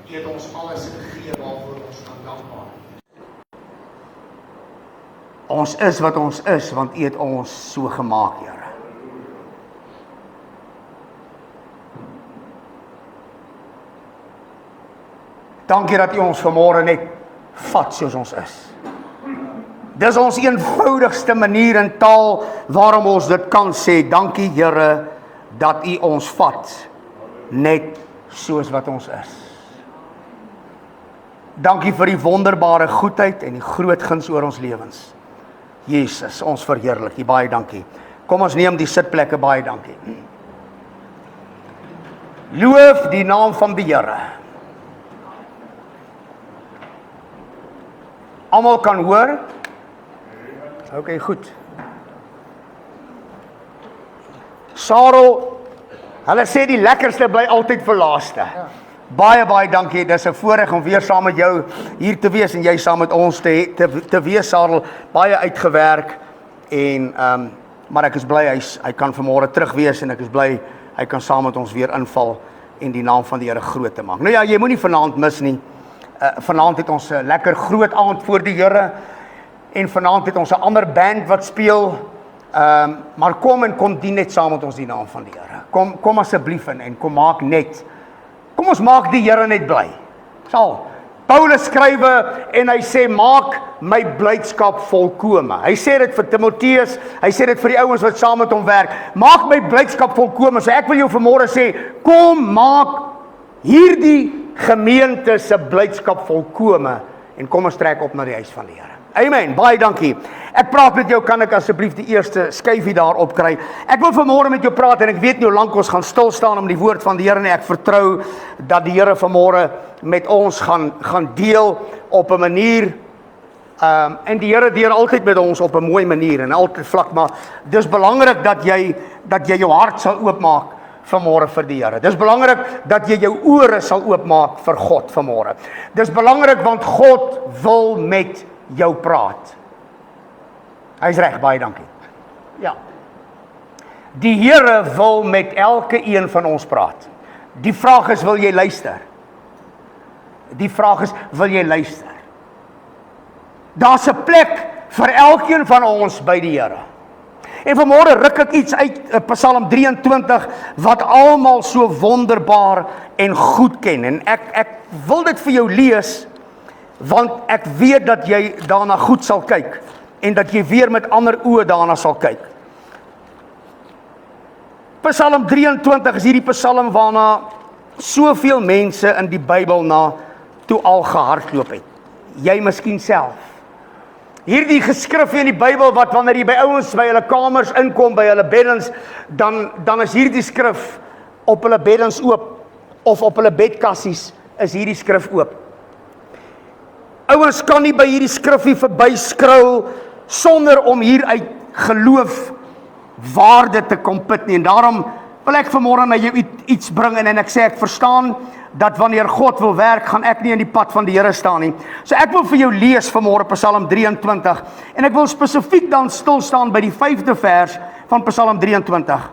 U het ons alles gegee waarvoor ons kan dankbaar. Ons is wat ons is, want U het ons so gemaak, Here. Dankie dat U ons vanmôre net vat soos ons is. Dis ons eenvoudigste manier in taal waarom ons dit kan sê. Dankie, Here, dat U ons vat net soos wat ons is. Dankie vir die wonderbare goedheid en die groot guns oor ons lewens. Jesus, ons verheerlik U, baie dankie. Kom ons neem die sitplekke, baie dankie. Loof die naam van die Here. Almal kan hoor? OK, goed. Sarel, hulle sê die lekkerste bly altyd vir laaste. Baie dankie, dis 'n voorreg om weer saam met jou hier te wees en jy saam met ons te wees, Sarel. Baie uitgewerk en maar ek is bly hy kan vanmôre terug wees en ek is bly hy kan saam met ons weer inval en die naam van die Here groot te maak. Nou ja, jy moenie vanaand mis nie. Vanaand het ons 'n lekker groot aand voor die Here en vanaand het ons 'n ander band wat speel. Maar kom dien net saam met ons die naam van die Here. Kom asseblief in en kom ons maak die Here net bly. Sal. Paulus skrywe en hy sê maak my blydskap volkome. Hy sê dit vir Timoteus, hy sê dit vir die ouens wat saam met hom werk. Maak my blydskap volkome. So ek wil jou vanmôre sê, kom maak hierdie gemeente se blydskap volkome en kom ons trek op na die huis van die Here. Amen, baie dankie. Ek praat met jou, kan ek asseblief die eerste skyfie daar opkry? Ek wil vanmôre met jou praat en ek weet nie hoe lank ons gaan stil staan om die woord van die Here nie. Ek vertrou dat die Here vanmôre met ons gaan deel op 'n manier en die Here deel altyd met ons op 'n mooi manier en altyd vlak, maar dis belangrik dat jy jou hart sal oopmaak vanmôre vir die Here. Dis belangrik dat jy jou ore sal oopmaak vir God vanmôre. Dis belangrik want God wil met jou praat. Hy's reg, baie dankie. Ja. Die Here wil met elke een van ons praat. Die vraag is, wil jy luister? Die vraag is, wil jy luister? Daar's 'n plek vir elkeen van ons by die Here. En vanmôre ruk ek iets uit Psalm 23 wat almal so wonderbaar en goed ken. En ek wil dit vir jou lees want ek weet dat jy daarna goed sal kyk en dat jy weer met ander oë daarna sal kyk. Psalm 23 is hierdie psalm waarna soveel mense in die Bybel na toe al gehardloop het. Jy miskien self. Hierdie geskrifte in die Bybel wat wanneer jy by ouens by hulle kamers inkom, by hulle beddens, dan is hierdie skrif op hulle beddens oop of op hulle bedkassies is hierdie skrif oop. Ouens kan nie by hierdie skrifgie verby skrol sonder om hieruit geloof waarde te kom put nie. En daarom wil ek vanmôre na jou iets bring en ek sê ek verstaan dat wanneer God wil werk, gaan ek nie in die pad van die Here staan nie. So ek wil vir jou lees vanmôre Psalm 23 en ek wil spesifiek dan stil staan by die 5de vers van Psalm 23.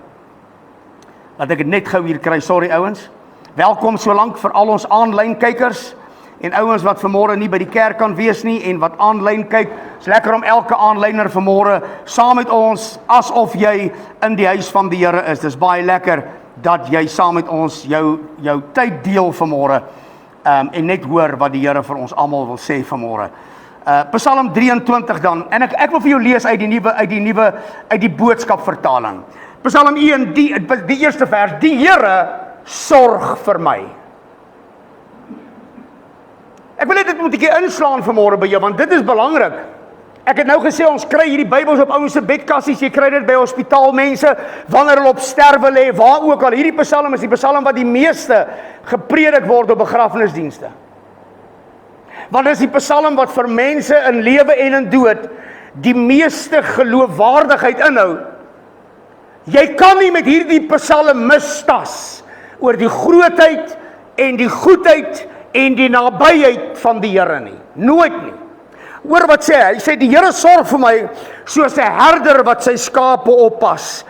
Laat ek dit net gou hier kry, sorry ouens. Welkom so lank vir al ons aanlyn kykers en ouens wat vanmôre nie by die kerk kan wees nie en wat aanlyn kyk. Dis lekker om elke aanlyner vanmôre saam met ons asof jy in die huis van die Here is. Dis baie lekker dat jy saam met ons jou tyd deel vanmôre en net hoor wat die Here vir ons almal wil sê vanmôre. Psalm 23 dan en ek wil vir jou lees uit die boodskap vertaling. Psalm 1 die eerste vers: Die Here sorg vir my. Ek wil dit moet 'n keer inslaan vanmôre by jou want dit is belangrik. Ek het nou gesê ons kry hierdie Bybels op ouens se bedkassies, jy kry dit by hospitaalmense wanneer hulle op sterwe lê, waar ook al. Hierdie Psalm is die Psalm wat die meeste gepredik word op begrafnisdienste. Want dit is die Psalm wat vir mense in lewe en in dood die meeste geloofwaardigheid inhou. Jy kan nie met hierdie Psalm misstas oor die grootheid en die goedheid en die nabyheid van die Here nie. Nooit nie. Hoor wat sê hy? Hy sê die Here sorg vir my soos 'n herder wat sy skape oppas.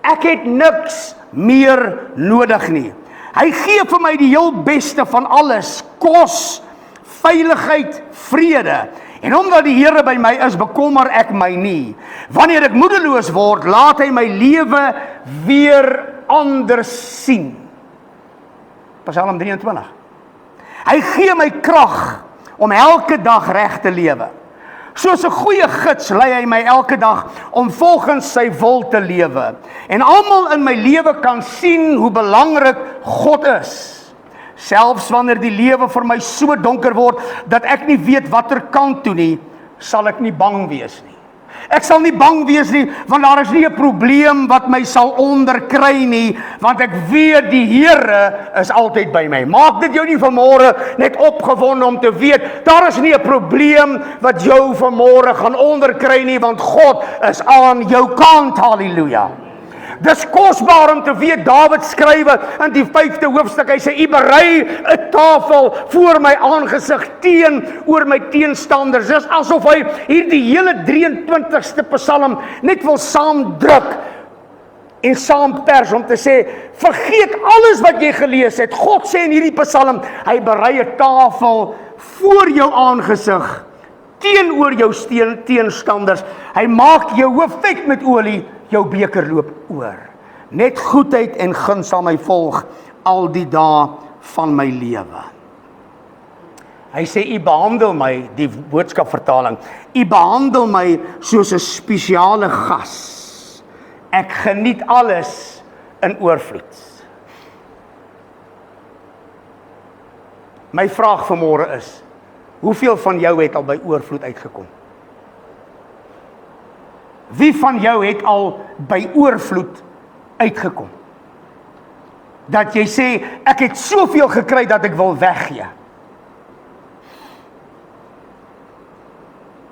Ek het niks meer nodig nie. Hy gee vir my die heel beste van alles, kos, veiligheid, vrede. En omdat die Here by my is, bekommer ek my nie. Wanneer ek moedeloos word, laat hy my lewe weer anders sien. Psalm 23. Hy gee my krag om elke dag reg te lewe. Soos 'n goeie gids lei hy my elke dag om volgens sy wil te lewe. En almal in my lewe kan sien hoe belangrik God is. Selfs wanneer die lewe vir my so donker word dat ek nie weet watter kant toe nie, sal ek nie bang wees nie. Ek sal nie bang wees nie, want daar is nie 'n probleem wat my sal onderkry nie, want ek weet die Here is altyd by my. Maak dit jou nie vanmôre net opgewonde om te weet, daar is nie 'n probleem wat jou vanmôre gaan onderkry nie, want God is aan jou kant. Halleluja. Dis kosbaar om te weet, Dawid skrywe in die 5de hoofstuk, hy sê, U berei 'n tafel voor my aangesig teenoor my teenstanders. Dis asof hy hierdie hele 23ste Psalm net wil saamdruk en saampers om te sê, vergeet alles wat jy gelees het. God sê in hierdie Psalm, hy berei 'n tafel voor jou aangesig teenoor jou teenstanders. Hy maak jou hoof vet met olie, jou beker loop oor. Net goedheid en guns sal my volg al die dae van my lewe. Hy sê, U behandel my, die boodskapvertaling, U behandel my soos 'n spesiale gas. Ek geniet alles in oorvloed. My vraag vanmôre is, hoeveel van jou het al by oorvloed uitgekom? Wie van jou het al by oorvloed uitgekom? Dat jy sê, ek het soveel gekry dat ek wil weggee.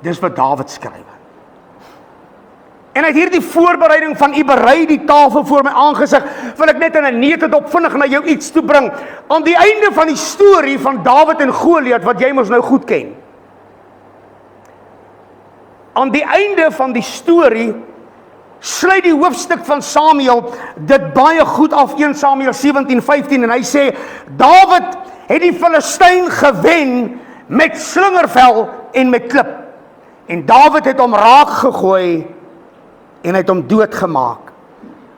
Dis wat Dawid skryf. En uit hierdie voorbereiding van U berei die tafel voor my aangesig, wil ek net in 'n neutedop vinnig na jou iets toe bring. Aan die einde van die storie van Dawid en Goliat, wat jy mos nou goed ken. Aan die einde van die storie sluit die hoofstuk van Samuel dit baie goed af, 1 Samuel 17:15, en hy sê, Dawid het die Filistyn gewen met slingervel en met klip. En Dawid het hom raak gegooi en het hom doodgemaak.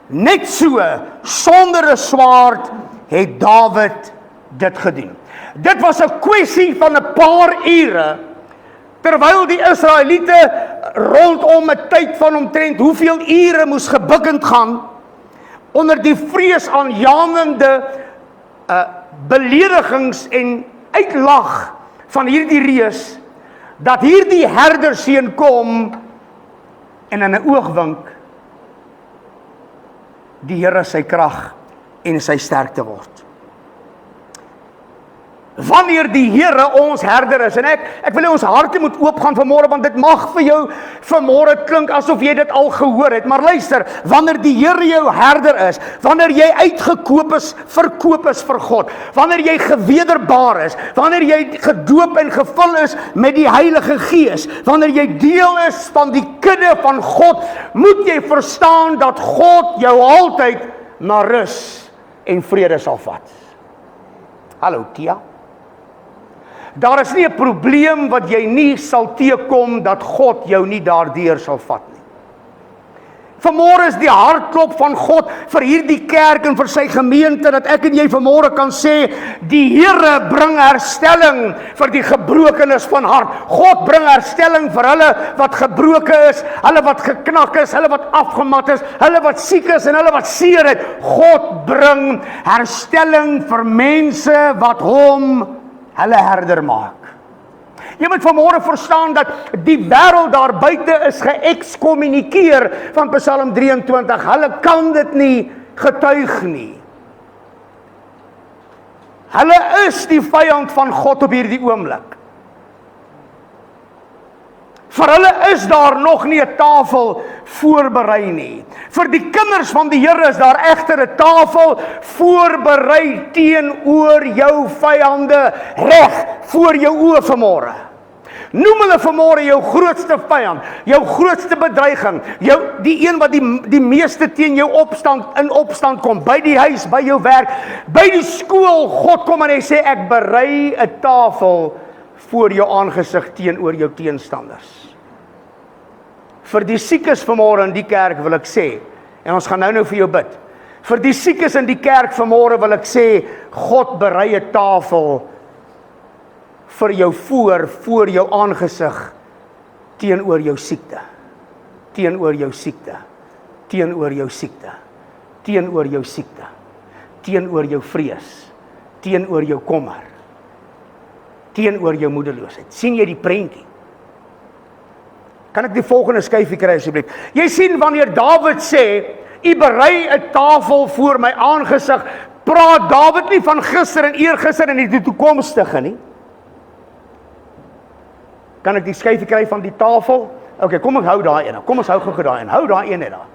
Net so, sonder 'n swaard, het Dawid dit gedoen. Dit was 'n kwessie van 'n paar ure, terwyl die Israeliete rondom 'n tyd van omtrent hoeveel ure moes gebukkend gaan, onder die vreesaanjaende beledigings en uitlag van hierdie reus, dat hierdie herderseun kom en in 'n oogwink die Here sy krag en sy sterkte word. Wanneer die Here ons herder is, en ek wil hê ons harte moet oopgaan vanmôre, want dit mag vir jou vanmôre klink asof jy dit al gehoor het, maar luister, wanneer die Here jou herder is, wanneer jy uitgekoop is, verkoop is vir God, wanneer jy gewederbaar is, wanneer jy gedoop en gevul is met die Heilige Gees, wanneer jy deel is van die kudde van God, moet jy verstaan dat God jou altyd na rus en vrede sal vat. Hallo Tia. Daar is nie 'n probleem wat jy nie sal teekom dat God jou nie daardeur sal vat nie. Vanmôre is die hartklop van God vir hierdie kerk en vir sy gemeente, dat ek en jy vanmôre kan sê, die Here bring herstelling vir die gebrokenes van hart. God bring herstelling vir hulle wat gebroken is, hulle wat geknak is, hulle wat afgemat is, hulle wat siek is en hulle wat seer het. God bring herstelling vir mense wat hom hulle herder maak. Jy moet vanmôre verstaan dat die wêreld daar buite is geëkskommunikeer van Psalm 23. Hulle kan dit nie getuig nie. Hulle is die vyand van God op hierdie oomblik. Vir hulle is daar nog nie 'n tafel voorberei nie. Vir die kinders van die Here is daar egter 'n tafel voorberei teenoor jou vyande, reg voor jou oë vanmôre. Noem hulle vanmôre jou grootste vyand, jou grootste bedreiging, die een wat die meeste teen jou in opstand kom, by die huis, by jou werk, by die skool. God kom en hy sê, ek berei 'n tafel voor jou aangesig teenoor jou teenstanders. Vir die siekes vanmôre in die kerk wil ek sê, en ons gaan nou vir jou bid. Vir die siekes in die kerk vanmôre wil ek sê, God berei 'n tafel vir jou voor jou aangesig teenoor jou siekte. Teenoor jou siekte. Teenoor jou siekte. Teenoor jou siekte. Teenoor jou vrees. Teenoor jou kommer. Teenoor jou moedeloosheid. sien jy die prentjie? Kan ek die volgende skyfie kry asseblief? Jy sien wanneer Dawid sê, U berei 'n tafel voor my aangesig, praat Dawid nie van gister en eergister en die toekomstige nie. Kan ek die skyfie kry van die tafel? OK, kom ek hou daai ene. Kom ons hou gou daai een. Hou daai een net daar.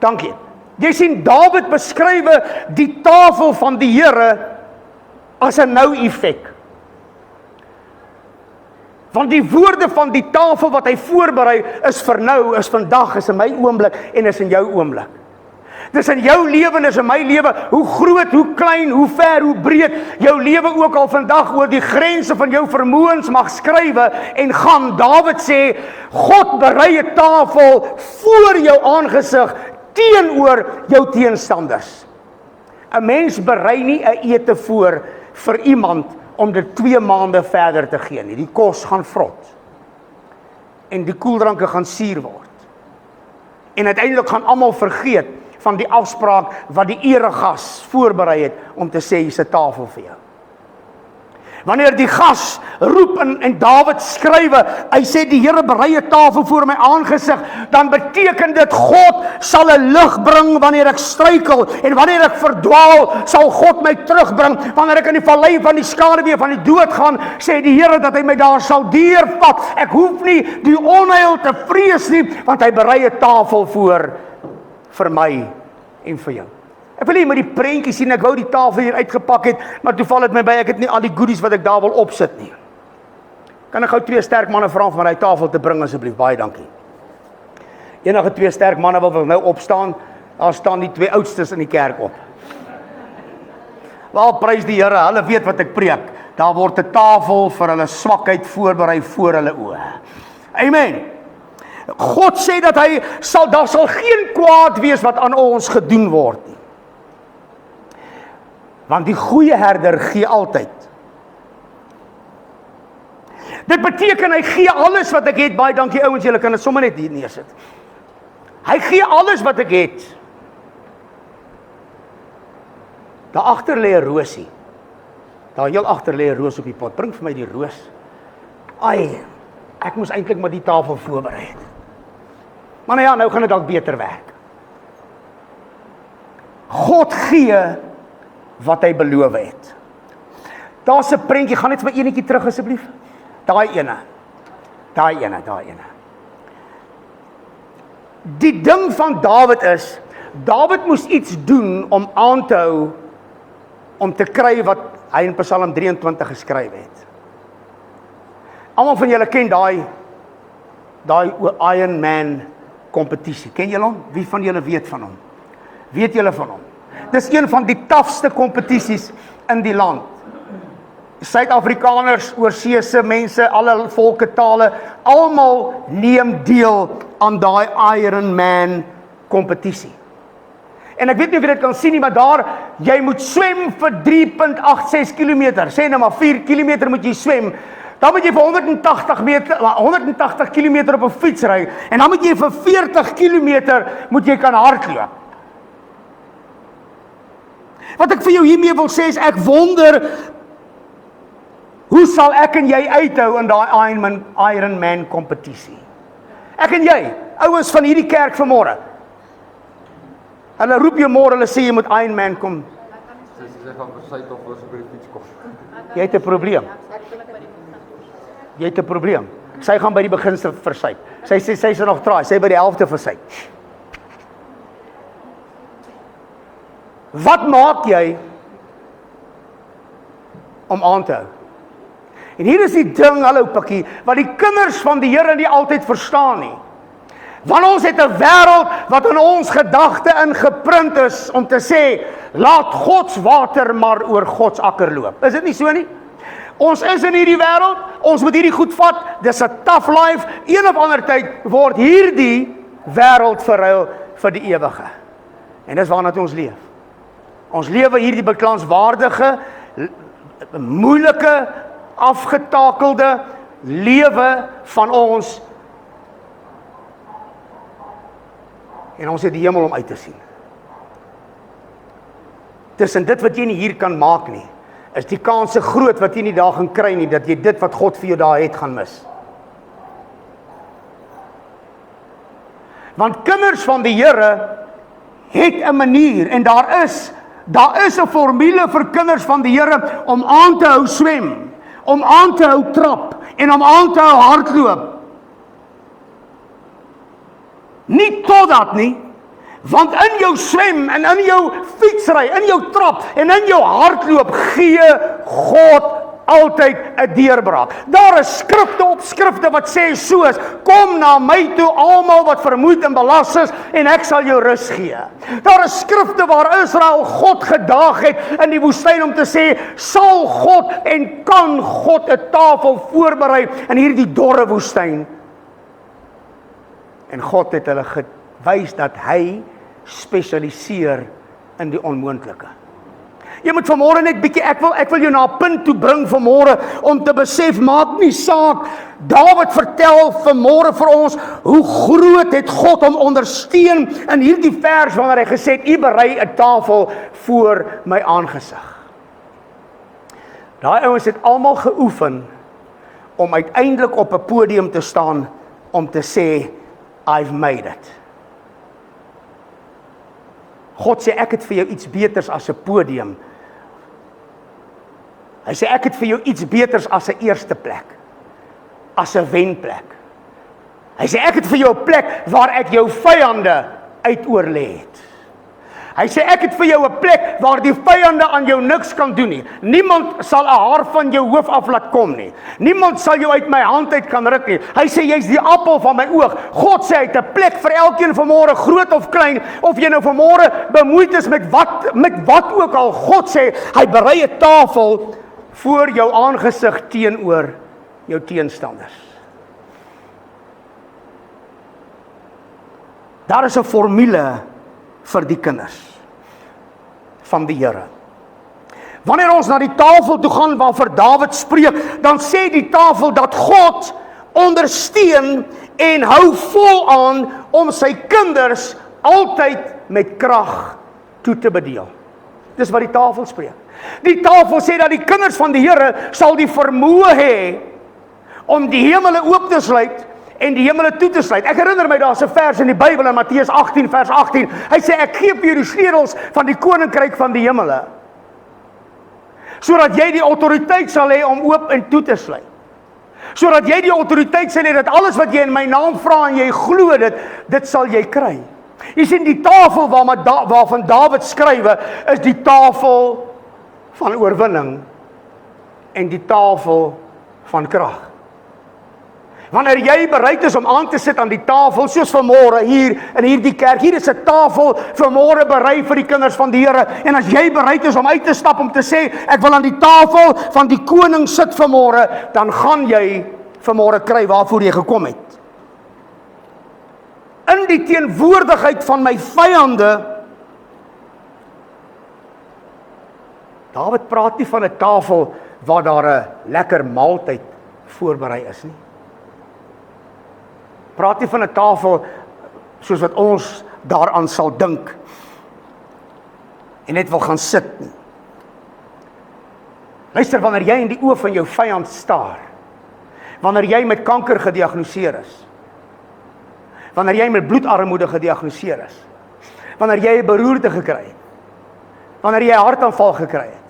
Dankie. Jy sien Dawid beskrywe die tafel van die Here as 'n nou-effek. Want die woorde van die tafel wat hy voorberei is vir nou, is vandag, is in my oomblik en is in jou oomblik. Dis in jou lewe en is in my lewe, hoe groot, hoe klein, hoe ver, hoe breed jou lewe ook al vandag oor die grense van jou vermoëns mag skrywe en gaan. Dawid sê, God berei 'n tafel voor jou aangesig teenoor jou teenstanders. 'n Mens berei nie 'n ete voor vir iemand om dit 2 maande verder te gee nie. Die kos gaan vrot. En die koeldranke gaan suur word. En uiteindelik gaan almal vergeet van die afspraak wat die eregas voorberei het om te sê, hier's 'n tafel vir jou. Wanneer die gas roep en Dawid skrywe, hy sê die Here berei 'n tafel voor my aangesig, dan beteken dit God sal 'n lig bring wanneer ek struikel en wanneer ek verdwaal, sal God my terugbring. Wanneer ek in die vallei van die skaduwee van die dood gaan, sê die Here dat hy my daar sal deurvat. Ek hoef nie die onheil te vrees nie, want hy berei 'n tafel voor vir my en vir jou. Ek wil nie met die prentjie sien, ek wou die tafel hier uitgepak het, maar toe val dit my by, ek het nie al die goodies wat ek daar wil opsit nie. Kan ek gou 2 sterk manne vra om van die tafel te bring asseblief? Baie dankie. Enige 2 sterk manne wil nou opstaan, daar staan die 2 oudstes in die kerk op. Wel, prys die Here, hulle weet wat ek preek. Daar word 'n tafel vir hulle swakheid voorberei voor hulle oë. Amen. God sê dat daar sal geen kwaad wees wat aan ons gedoen word nie. Want die goeie herder gee altyd. Dit beteken hy gee alles wat ek het. Baie dankie ouens, julle kan dit sommer net hier neersit. Hy gee alles wat ek het. Daar agter lê 'n rosie. Daar heel agter lê 'n roos op die pot. Bring vir my die roos. Ai, ek moes eintlik maar die tafel voorberei het. Maar nou ja, nou gaan dit dalk beter werk. God gee wat hy beloof het. Daar's 'n prentjie, gaan net vir my enetjie terug asseblief. Daai ene. Die ding van Dawid is, Dawid moes iets doen om aan te hou, om te kry wat hy in Psalm 23 geskryf het. Almal van julle ken daai Iron Man kompetisie. Ken julle hom? Wie van julle weet van hom? Weet julle van hom? Dis een van die tafste kompetisies in die land. Suid-Afrikaners, oorseese mense, alle volke, tale, almal neem deel aan daai Iron Man kompetisie. En ek weet nie of jy dit kan sien nie, maar daar, jy moet swem vir 3.86 km. Sê nou maar 4 km moet jy swem. Dan moet jy vir 180 km op 'n fiets ry en dan moet jy vir 40 km moet jy kan hardloop. Wat ek vir jou hiermee wil sê is, ek wonder, hoe sal ek en jy uithou in daai Iron Man kompetisie? Ek en jy, ouens van hierdie kerk vanmôre. Hulle roep jou môre, hulle sê jy moet Iron Man kom. Sy gaan versuit of ons by die fiets kom. Jy het 'n probleem. Jy het 'n probleem. Sy gaan by die begin versuit. Sy sê sy is nog traai, sy by die helfte versuit. Wat maak jy om aan te hou? En hier is die ding, hallo pikkie, wat die kinders van die Here nie altyd verstaan nie. Want ons het 'n wêreld wat in ons gedagte ingeprint is om te sê, laat Gods water maar oor Gods akker loop. Is dit nie so nie? Ons is in hierdie wêreld, ons moet hierdie goed vat, dis 'n tough life, een of ander tyd word hierdie wêreld verruil vir die ewige. En dis waarna ons leef. Ons lewe hierdie beklaanswaardige, moeilike, afgetakelde lewe van ons. En ons het die hemel om uit te sien. Tussen dit wat jy nie hier kan maak nie, is die kans groot wat jy nie daar gaan kry nie, dat jy dit wat God vir jou daar het gaan mis. Want kinders van die Here het 'n manier, en daar is 'n formule vir kinders van die Here om aan te hou swem, om aan te hou trap, en om aan te hou hardloop. Nie totdat nie, want in jou swem, en in jou fietsry, in jou trap, en in jou hardloop, gee God altyd 'n deurbraak. Daar is skrifte op skrifte wat sê soos, kom na my toe almal wat vermoeid en belas is, en ek sal jou rus gee. Daar is skrifte waar Israel God gedaag het in die woestyn om te sê, sal God en kan God 'n tafel voorberei in hierdie dorre woestyn? En God het hulle gewys dat hy spesialiseer in die onmoontlike. Jy moet vanmôre net bietjie, ek wil jou na 'n punt toe bring vanmôre om te besef, maak nie saak. Dawid vertel vanmôre vir ons hoe groot het God hom ondersteun in hierdie vers wanneer hy gesê het, u berei 'n tafel voor my aangesig. Daai ouens het almal geoefen om uiteindelik op 'n podium te staan om te sê, I've made it. God sê, ek het vir jou iets beters as 'n podium. Hy sê, ek het vir jou iets beters as 'n eerste plek, as 'n wenplek. Hy sê, ek het vir jou 'n plek waar ek jou vyande uitoorlê het. Hy sê, ek het vir jou 'n plek waar die vyande aan jou niks kan doen nie. Niemand sal 'n haar van jou hoof af laat kom nie. Niemand sal jou uit my hand uit kan ruk nie. Hy sê, jy's die appel van my oog. God sê, hy het 'n plek vir elkeen vanmôre, groot of klein, of jy nou vanmôre bemoeid is met wat ook al. God sê, hy berei 'n tafel voor jou aangesig teenoor jou teenstanders. Daar is 'n formule vir die kinders van die Here. Wanneer ons na die tafel toe gaan waarvoor Dawid spreek, dan sê die tafel dat God ondersteun en hou vol aan om sy kinders altyd met krag toe te bedeel. Dis wat die tafel spreek. Die tafel sê dat die kinders van die Here sal die vermoë hê om die hemele oop te sluit en die hemele toe te sluit. Ek herinner my, daar's 'n vers in die Bybel in Matteus 18 vers 18. Hy sê, ek gee vir jou die sleutels van die koninkryk van die hemele, sodat jy die autoriteit sal hê om oop en toe te sluit. Sodat jy die autoriteit sal hê dat alles wat jy in my naam vra en jy glo dit sal jy kry. Jy sien, die tafel waarvan Dawid skrywe, is die tafel van oorwinning en die tafel van krag. Wanneer jy bereid is om aan te sit aan die tafel, soos vanmôre hier in hierdie kerk, hier is 'n tafel vanmôre berei vir die kinders van die Here, en as jy bereid is om uit te stap om te sê, ek wil aan die tafel van die koning sit vanmôre, dan gaan jy vanmôre kry waarvoor jy gekom het. In die teenwoordigheid van my vyande. Dawid praat nie van 'n tafel waar daar 'n lekker maaltyd voorberei is nie. Praat nie van 'n tafel soos wat ons daaraan sal dink en net wil gaan sit nie. Luister, wanneer jy in die oë van jou vyand staar, wanneer jy met kanker gediagnoseer is, wanneer jy met bloedarmoede gediagnoseer is, wanneer jy 'n beroerte gekry het, wanneer jy 'n hartaanval gekry het.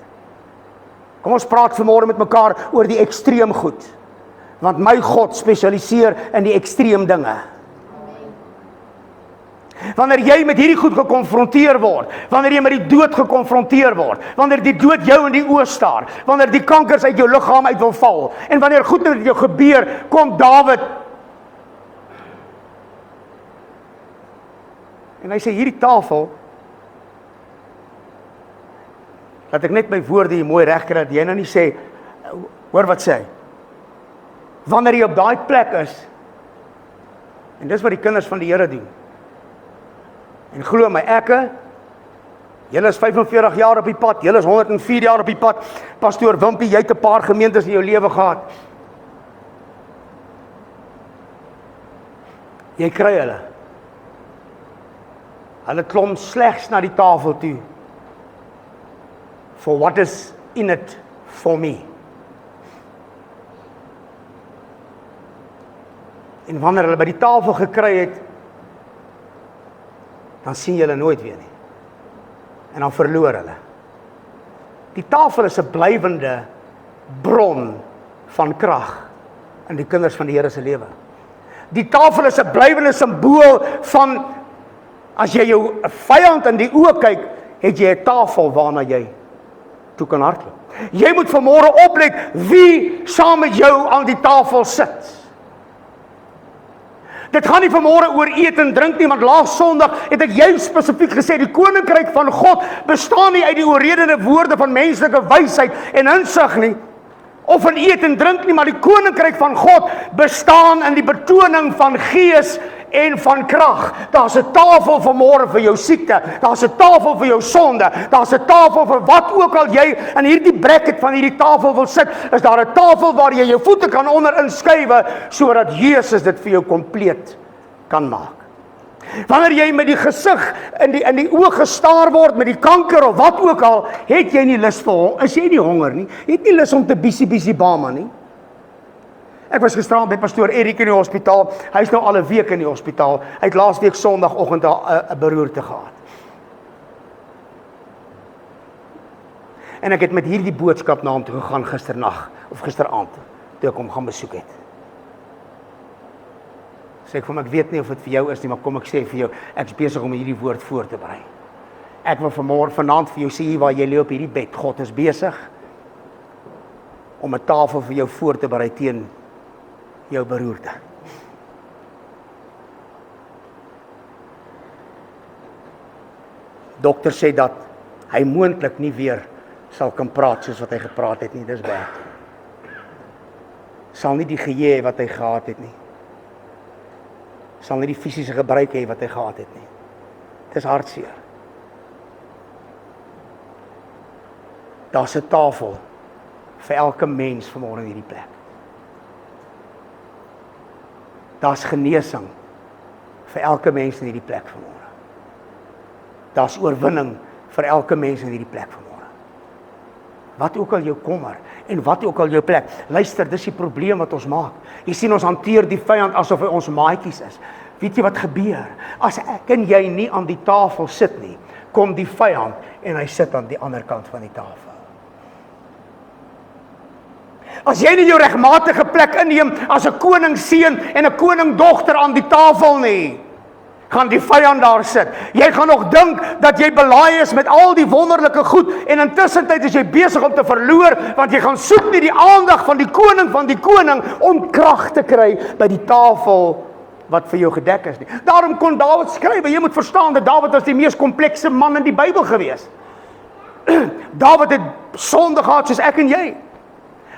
Kom ons praat vanmôre met mekaar oor die ekstreem goed, want my God spesialiseer in die ekstreem dinge. Wanneer jy met hierdie goed gekonfronteer word, wanneer jy met die dood gekonfronteer word, wanneer die dood jou in die oë staar, wanneer die kankers uit jou liggaam uit wil val, en wanneer goed met jou gebeur, kom Dawid, en hy sê, hierdie tafel, dat ek net my woorde hier mooi reg kry, dat jy nou nie sê, hoor wat sê hy, wanneer jy op daai plek is, en dis wat die kinders van die Here doen, en glo my, julle is 45 jaar op die pad, julle is 104 jaar op die pad, Pastoor Wimpie, jy het 'n paar gemeentes in jou lewe gehad, jy kry hulle klom slegs na die tafel toe, for what is in it for me. En wanneer hulle by die tafel gekry het, dan sien julle nooit weer nie. En dan verloor hulle. Die tafel is 'n blywende bron van krag in die kinders van die Here se lewe. Die tafel is 'n blywende simbool van, as jy jou vyand in die oë kyk, het jy 'n tafel waarna jy toe kan hardloop. Jy moet vanmôre oplet wie saam met jou aan die tafel sit. Dit gaan nie vanmôre oor eet en drink nie, want laas Sondag het ek juist spesifiek gesê, die koninkryk van God bestaan nie uit die oorredende woorde van menslike wysheid en insig nie, of in eet en drink nie, maar die koninkryk van God bestaan in die betoning van gees en van krag. Daar's 'n tafel vanmôre vir jou siekte, daar's 'n tafel vir jou sonde, daar's 'n tafel vir wat ook al jy in hierdie bracket van hierdie tafel wil sit, is daar 'n tafel waar jy jou voete kan onder inskuiwe, sodat Jesus dit vir jou kompleet kan maak. Wanneer jy met die gesig in die oë gestaar word, met die kanker of wat ook al, het jy nie lus vir, is jy nie honger nie, het nie lus om te bisie bama nie. Ek was gisterand by Pastoor Erik in die hospitaal, hy is nou al 'n week in die hospitaal, hy het laasweek Sondagoggend 'n beroerte gehad. En ek het met hierdie boodskap na hom toe gegaan gisternag, of gisteraand, toe ek hom gaan besoek het. Sê ek vir hom, ek weet nie of dit vir jou is nie, maar kom ek sê vir jou, ek is besig om hierdie woord voor te berei. Ek wil vanaand vir jou sê, hier waar jy lê op hierdie bed, God is besig om 'n tafel vir jou voor te berei teen jou beroerte. Dokter sê dat hy moontlik nie weer sal kan praat soos wat hy gepraat het nie, dis baie. Sal nie die geheue hê wat hy gehad het nie. Sal nie die fisiese gebruik hê wat hy gehad het nie. Dis hartseer. Daar's 'n tafel vir elke mens vanmôre in hierdie plek. Daar's genesing vir elke mens in hierdie plek vanmôre. Daar's oorwinning vir elke mens in hierdie plek vanmôre. Wat ook al jou kommer en wat ook al jou plek. Luister, dis die probleem wat ons maak. Jy sien, ons hanteer die vyand asof hy ons maatjies is. Weet jy wat gebeur? As ek en jy nie aan die tafel sit nie, kom die vyand en hy sit aan die ander kant van die tafel. As jy nie jou regmatige plek inneem as 'n koningsseun en 'n koningdogter aan die tafel nie, gaan die vyand daar sit. Jy gaan nog dink dat jy belaai is met al die wonderlike goed en intussen tyd is jy besig om te verloor, want jy gaan soek nie die aandag van die koning om krag te kry by die tafel wat vir jou gedek is nie. Daarom kon Dawid skryf, jy moet verstaan dat Dawid was die mees komplekse man in die Bybel gewees. Dawid het sonde gehad soos ek en jy.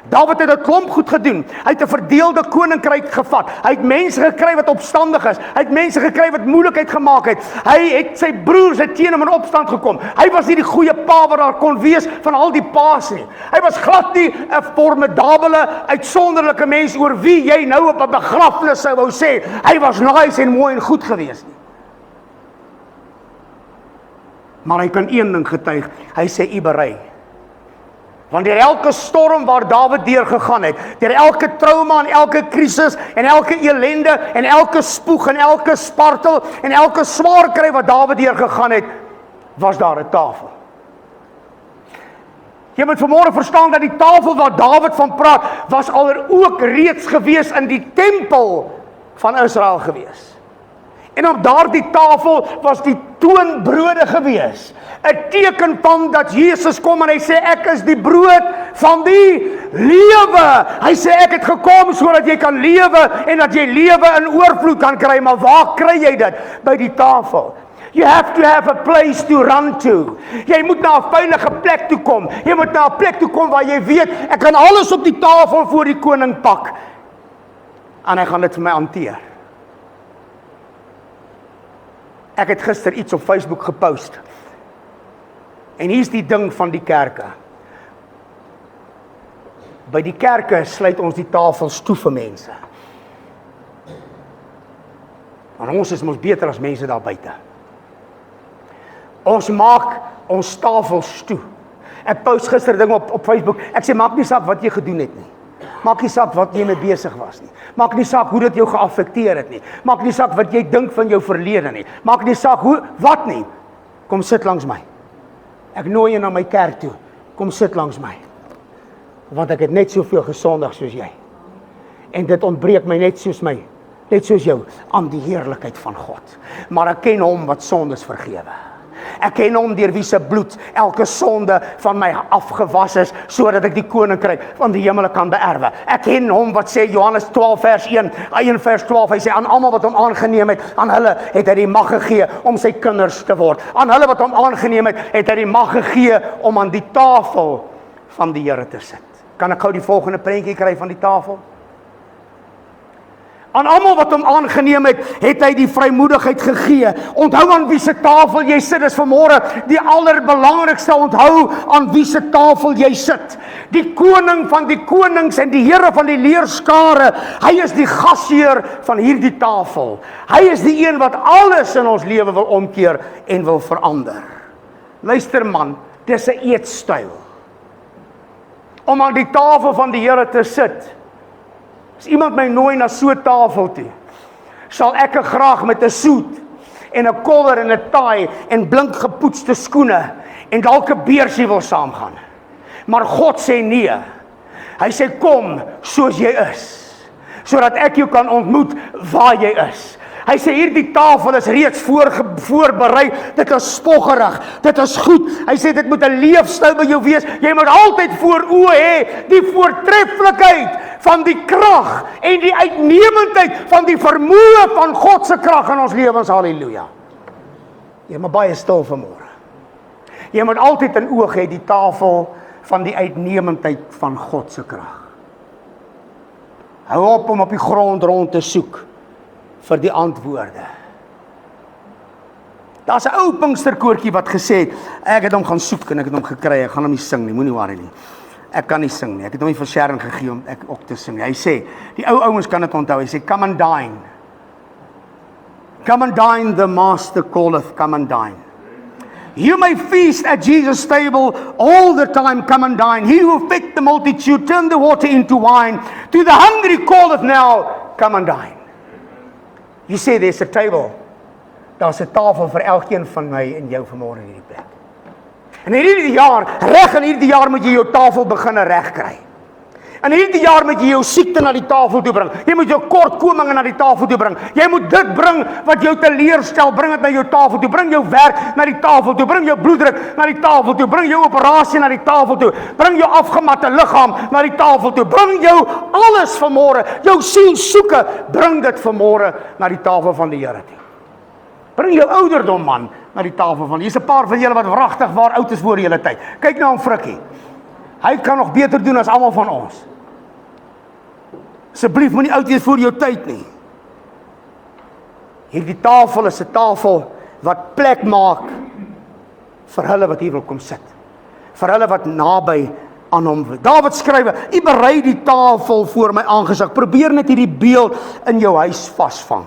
Dawid het 'n klomp goed gedoen. Hy het 'n verdeelde koninkryk gevat. Hy het mense gekry wat opstandig is. Hy het mense gekry wat moeilikheid gemaak het. Hy het sy broers het teen hom in opstand gekom. Hy was nie die goeie pa wat daar kon wees van al die paas nie. Hy was glad nie 'n formidabele, uitsonderlike mens oor wie jy nou op 'n begrafnis sou wou sê, hy was nice en mooi en goed gewees nie. Maar hy kan een ding getuig. Hy sê, "U berei." Want deur elke storm waar Dawid deur gegaan het, deur elke trauma en elke krisis en elke ellende en elke spoeg en elke spartel en elke swaar kry wat Dawid deur gegaan het, was daar 'n tafel. Jy moet vanmôre verstaan dat die tafel waar Dawid van praat, was al ook reeds gewees in die tempel van Israel gewees. En op daardie tafel was die toonbrode gewees. 'n teken van dat Jesus kom en hy sê ek is die brood van die lewe. Hy sê ek het gekom sodat jy kan lewe en dat jy lewe in oorvloed kan kry. Maar waar kry jy dit? By die tafel. You have to have a place to run to. Jy moet na 'n veilige plek toe kom. Jy moet na 'n plek toe kom waar jy weet ek kan alles op die tafel voor die koning pak. En hy gaan dit vir my hanteer. Ek het gister iets op Facebook gepost. En hier's die ding van die kerke. By die kerke sluit ons die tafels toe vir mense. En ons is mos beter as mense daar buite. Ons maak ons tafels toe. Ek post gister ding op Facebook. Ek sê maak nie saak wat jy gedoen het nie. Maak nie saak wat jy mee besig was nie. Maak nie saak hoe dit jou geaffekteer het nie. Maak nie saak wat jy dink van jou verlede nie. Maak nie saak wat nie. Kom sit langs my. Ek nooi jou na my kerk toe. Kom sit langs my. Want ek het net soveel gesondig soos jy. En dit ontbreek my net soos jou, aan die heerlikheid van God. Maar ek ken hom wat sondes vergewe. Ek ken hom deur wie se bloed elke sonde van my afgewas is, sodat ek die koninkryk van die hemele kan beerwe. Ek ken hom wat sê Johannes 12 vers 1 vers 12, hy sê aan almal wat hom aangeneem het, aan hulle het hy die mag gegee om sy kinders te word. Aan hulle wat hom aangeneem het, het hy die mag gegee om aan die tafel van die Here te sit. Kan ek gou die volgende prentjie kry van die tafel? Aan almal wat hom aangeneem het, het hy die vrymoedigheid gegee. Onthou aan wie se tafel jy sit, dis vanmôre die allerbelangrikste. Onthou aan wie se tafel jy sit. Die koning van die konings en die Here van die leerskare. Hy is die gasheer van hierdie tafel. Hy is die een wat alles in ons lewe wil omkeer en wil verander. Luister man, dis 'n eetstyl. Om aan die tafel van die Here te sit. As iemand my nooi na so 'n tafel toe, sal ek graag met 'n soet en 'n kollar en 'n taai en blink gepoetste skoene en dalk 'n beursie wil saamgaan. Maar God sê nee. Hy sê kom soos jy is, sodat ek jou kan ontmoet waar jy is. Hy sê hierdie tafel is reeds voorberei, dit is spoggerig, dit is goed. Hy sê dit moet 'n leefstyl by jou wees. Jy moet altyd voor oë hê die voortreffelikheid van die krag en die uitnemendheid van die vermoë van God se krag in ons lewens. Halleluja. Jy moet baie stil vanmôre. Jy moet altyd in oog hê die tafel van die uitnemendheid van God se krag. Hou op om op die grond rond te soek vir die antwoorde. Daar's 'n ou Pinksterkoortjie wat gesê het, ek het hom gaan soek en ek het hom gekry, ek gaan hom nie sing nie, moenie worry nie. Ek kan nie sing nie, ek het hom nie vir Sharon gegee om ek ook te sing nie. Hy sê, die ou ouens kan dit onthou, hy sê, come and dine. Come and dine, the master calleth, come and dine. You may feast at Jesus' table all the time, come and dine. He who fed the multitude, turned the water into wine. To the hungry calleth now, come and dine. You say there's a table. Daar's 'n tafel vir elkeen van my en jou vanmôre in hierdie plek. En in hierdie jaar, reg in hierdie jaar moet jy jou tafel begin regkry. In hierdie jaar moet jy jou siekte na die tafel toe bring. Jy moet jou kortkominge na die tafel toe bring. Jy moet dit bring wat jou teleurstel, bring dit na jou tafel toe. Bring jou werk na die tafel toe. Bring jou bloeddruk na die tafel toe. Bring jou operasie na die tafel toe. Bring jou afgematte liggaam na die tafel toe. Bring jou alles vanmôre, jou siel soeke, bring dit vanmôre na die tafel van die Here toe. Bring jou ouderdom man na die tafel van. Hier's 'n paar van julle wat wragtig waar oud is voor julle tyd. Kyk na hom Frikkie. Hy kan nog beter doen as almal van ons. Asseblief moenie oud wees voor jou tyd nie. Hierdie tafel is 'n tafel wat plek maak vir hulle wat hier wil kom sit. Vir hulle wat naby aan hom wil. Dawid skrywe, "U berei die tafel voor my aangesig." Probeer net hierdie beeld in jou huis vasvang.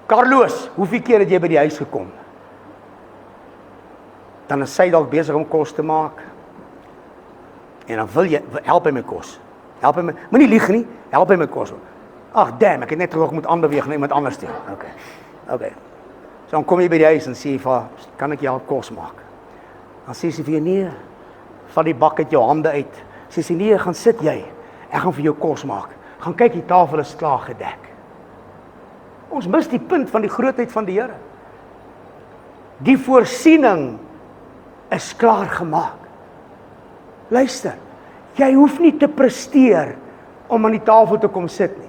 Carlos, hoeveel keer het jy by die huis gekom? Dan is sy dalk besig om kos te maak. En dan wil jy, help hy my kos. Help hy my, moenie lieg nie, help hy my kos. Ag damn, ek het net terug moet aanbeweeg na iemand anders toe. Okay. So dan kom jy by die huis en sê vir haar, kan ek jou kos maak? Dan sê sy vir jou, nee, vat die bak uit jou hande uit. Sê sy, nee, gaan sit jy, ek gaan vir jou kos maak. Gaan kyk, die tafel is klaar gedek. Ons mis die punt van die grootheid van die Here. Die voorsiening is klaar gemaak. Luister, jy hoef nie te presteer om aan die tafel te kom sit nie.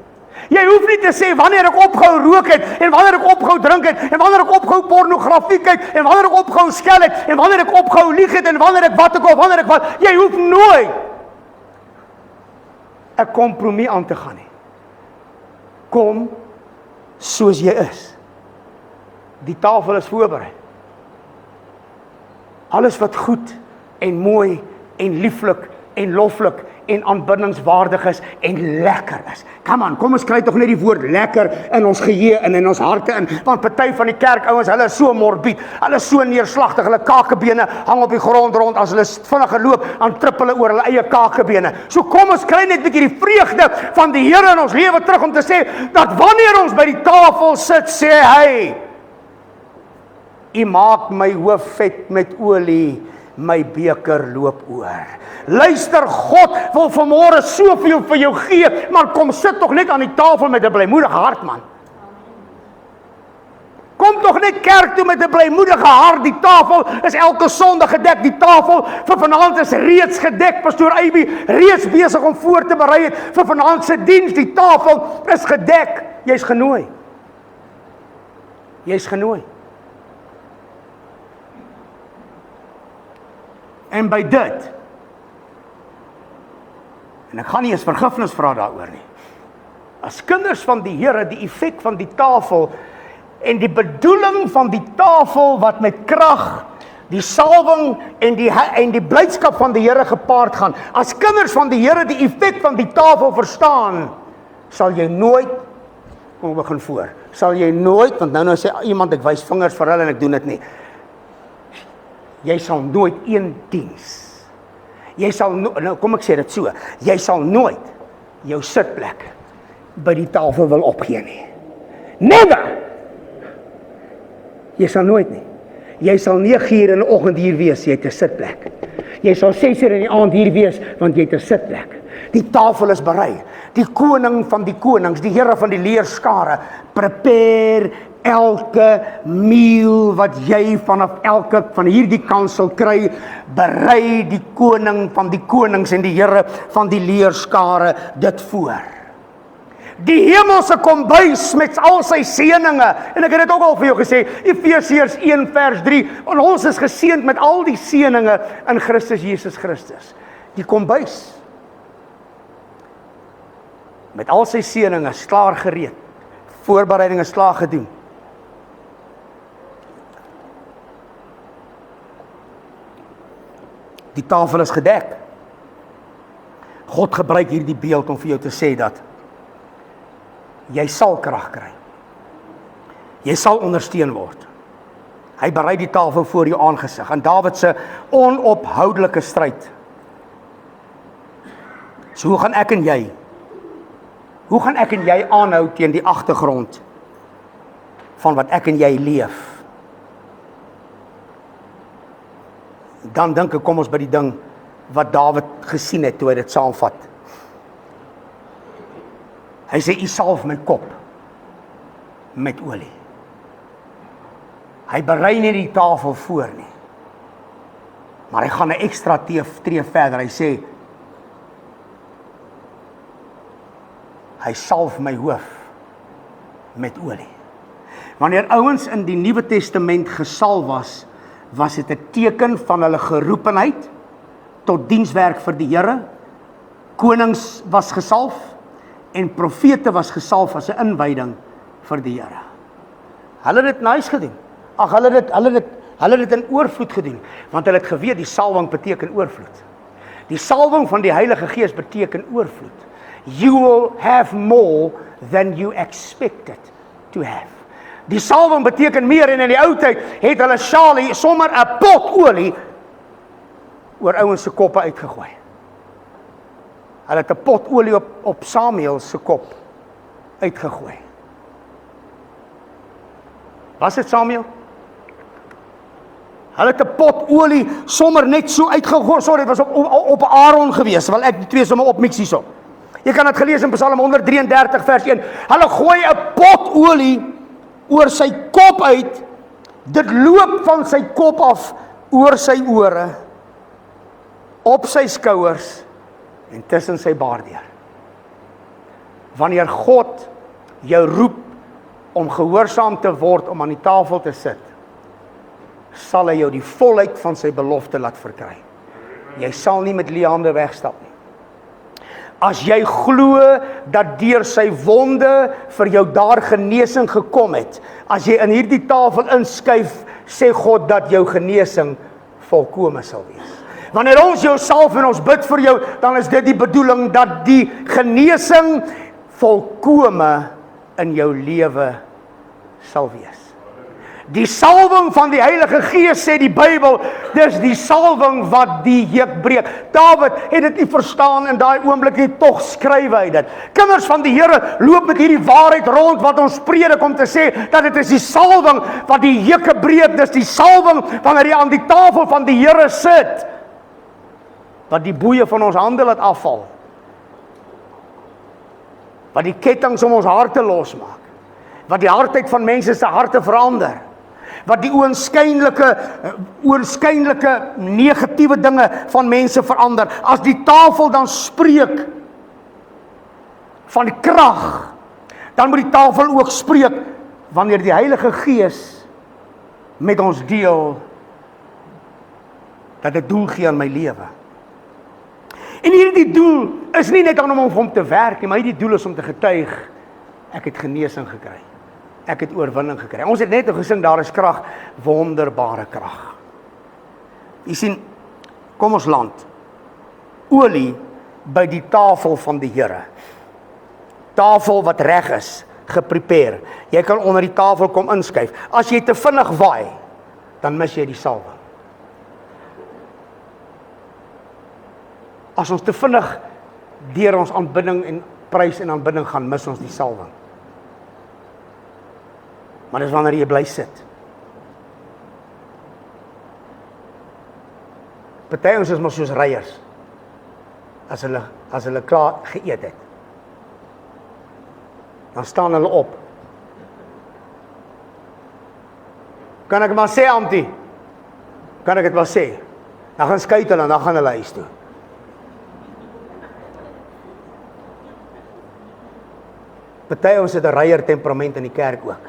Jy hoef nie te sê wanneer ek opgehou rook het, en wanneer ek opgehou drink het, en wanneer ek opgehou pornografie kyk, en wanneer ek opgehou skel het, en wanneer ek opgehou lieg het, en wanneer ek wat ook al, wanneer ek wat. Jy hoef nooit 'n kompromie aan te gaan nie. Kom soos jy is. Die tafel is voorberei. Alles wat goed en mooi en lieflik en loflik en aanbiddingswaardig is en lekker is. Come on, kom ons kry tog net die woord lekker in ons geheue en in ons harte in, want party van die kerkouens, hulle is so morbied, hulle is so neerslagtig, hulle kakebene hang op die grond rond, as hulle vinnig loop, dan trip hulle oor hulle eie kakebene. So kom ons kry net 'n bietjie die vreugde van die Here in ons lewe terug om te sê, dat wanneer ons by die tafel sit, sê hy, U maak my hoof vet met olie, my beker loop oor. Luister, God wil vanmôre soveel vir jou gee, maar kom sit tog net aan die tafel met 'n blymoedige hart, man. Kom tog net kerk toe met 'n blymoedige hart. Die tafel is elke Sondag gedek. Die tafel vir vanaand is reeds gedek. Pastoor Eybi reeds besig om voor te berei het vir vanaand se diens. Die tafel is gedek. Jy's genooi. Jy's genooi. En by dit, en ek gaan nie eens vergifnis vra daaroor nie, as kinders van die Here, die effek van die tafel en die bedoeling van die tafel wat met krag, die salwing en die blydskap van die Here gepaard gaan, as kinders van die Here die effek van die tafel verstaan, sal jy nooit, kom begin voor, sal jy nooit, want nou sê iemand, ek wys vingers vir hulle en ek doen dit nie, jy sal nooit een diens, jy sal, nou kom ek sê dit so, jy sal nooit jou sitplek by die tafel wil opgee nie. Never! Jy sal nooit nie. Jy sal 9 uur in die oggend hier wees, jy het 'n sitplek. Jy sal 6 uur in die aand hier wees, want jy het 'n sitplek. Die tafel is berei. Die koning van die konings, die Here van die leerskare, prepare elke meal wat jy van hierdie kant sal kry, berei die koning van die konings en die Here van die leerskare dit voor. Die hemelse kombuis met al sy seëninge, en ek het dit ook al vir jou gesê, Efesiërs 1 vers 3, en ons is geseënd met al die seëninge in Christus Jesus Christus. Die kombuis, met al sy seëninge, klaar gereed, voorbereiding is klaar gedoen. Die tafel is gedek. God gebruik hierdie beeld om vir jou te sê dat jy sal krag kry. Jy sal ondersteun word. Hy berei die tafel voor jou aangesig. En Dawid se onophoudelike stryd. So hoe gaan ek en jy aanhou teen die agtergrond van wat ek en jy leef? Dan dink ek, kom ons by die ding wat Dawid gesien het toe hy dit saamvat. Hy sê, U salf my kop met olie. Hy berei nie die tafel voor nie, maar hy gaan 'n ekstra tree verder. Hy sê, hy salf my hoof met olie. Wanneer ouens in die Nuwe Testament gesalf was dit 'n teken van hulle geroepenheid tot dienswerk vir die Here. Konings was gesalf en profete was gesalf as 'n inwyding vir die Here. Hulle het dit nice gedoen. Ag, hulle het dit in oorvloed gedoen, want hulle het geweet die salwing beteken oorvloed. Die salwing van die Heilige Gees beteken oorvloed. You will have more than you expected to have. Die salwing beteken meer, en in die ou tyd het hulle Shalie sommer 'n pot olie oor ouens se koppe uitgegooi. Hulle het 'n pot olie op Samuel se kop uitgegooi. Was dit Samuel? Hulle het 'n pot olie sommer net so uitgegooi. Sorry, dit was op Aaron gewees, want ek die twee sommer opmix hierso. Jy kan dit gelees in Psalm 133 vers 1. Hulle gooi 'n pot olie oor sy kop uit. Dit loop van sy kop af oor sy ore, op sy skouers en tussen sy baardeur. Wanneer God jou roep om gehoorsaam te word om aan die tafel te sit, sal hy jou die volheid van sy belofte laat verkry. Jy sal nie met leë hande wegstap nie. As jy glo dat deur sy wonde vir jou daar genesing gekom het, as jy in hierdie tafel inskuif, sê God dat jou genesing volkome sal wees. Wanneer ons jou salf en ons bid vir jou, dan is dit die bedoeling dat die genesing volkome in jou lewe sal wees. Die salwing van die Heilige Gees, sê die Bybel, dis die salwing wat die juk breek. Dawid het dit nie verstaan in daai oomblik nie, tog skryf hy dit. Kinders van die Here loop met hierdie waarheid rond wat ons predik om te sê dat dit is die salwing wat die juke breek, dis die salwing wanneer jy aan die tafel van die Here sit, wat die boeie van ons hande laat afval, wat die kettinge om ons harte losmaak, wat die hardheid van mense se harte verander, wat die oënskynlike negatiewe dinge van mense verander. As die tafel dan spreek van krag, dan moet die tafel ook spreek wanneer die Heilige Gees met ons deel dat dit doel gee aan my lewe. En hierdie doel is nie net om hom te werk nie, maar hierdie doel is om te getuig, ek het genesing gekry. Ek het oorwinning gekry. Ons het net gesing, daar is krag, wonderbare krag. Jy sien, kom ons land. Olie by die tafel van die Here. Tafel wat reg is, geprepare. Jy kan onder die tafel kom inskuif. As jy te vinnig waai, dan mis jy die salwing. As ons te vinnig deur ons aanbidding en prys en aanbidding gaan, mis ons die salwing. Maar dis wanneer jy bly sit. Party ons is maar soos reiers. As hulle klaar geëet het, dan staan hulle op. Kan ek maar sê, Auntie? Kan ek dit maar sê? Dan gaan skuit hulle en dan gaan hulle huis toe. Party ons het 'n reier temperament in die kerk ook.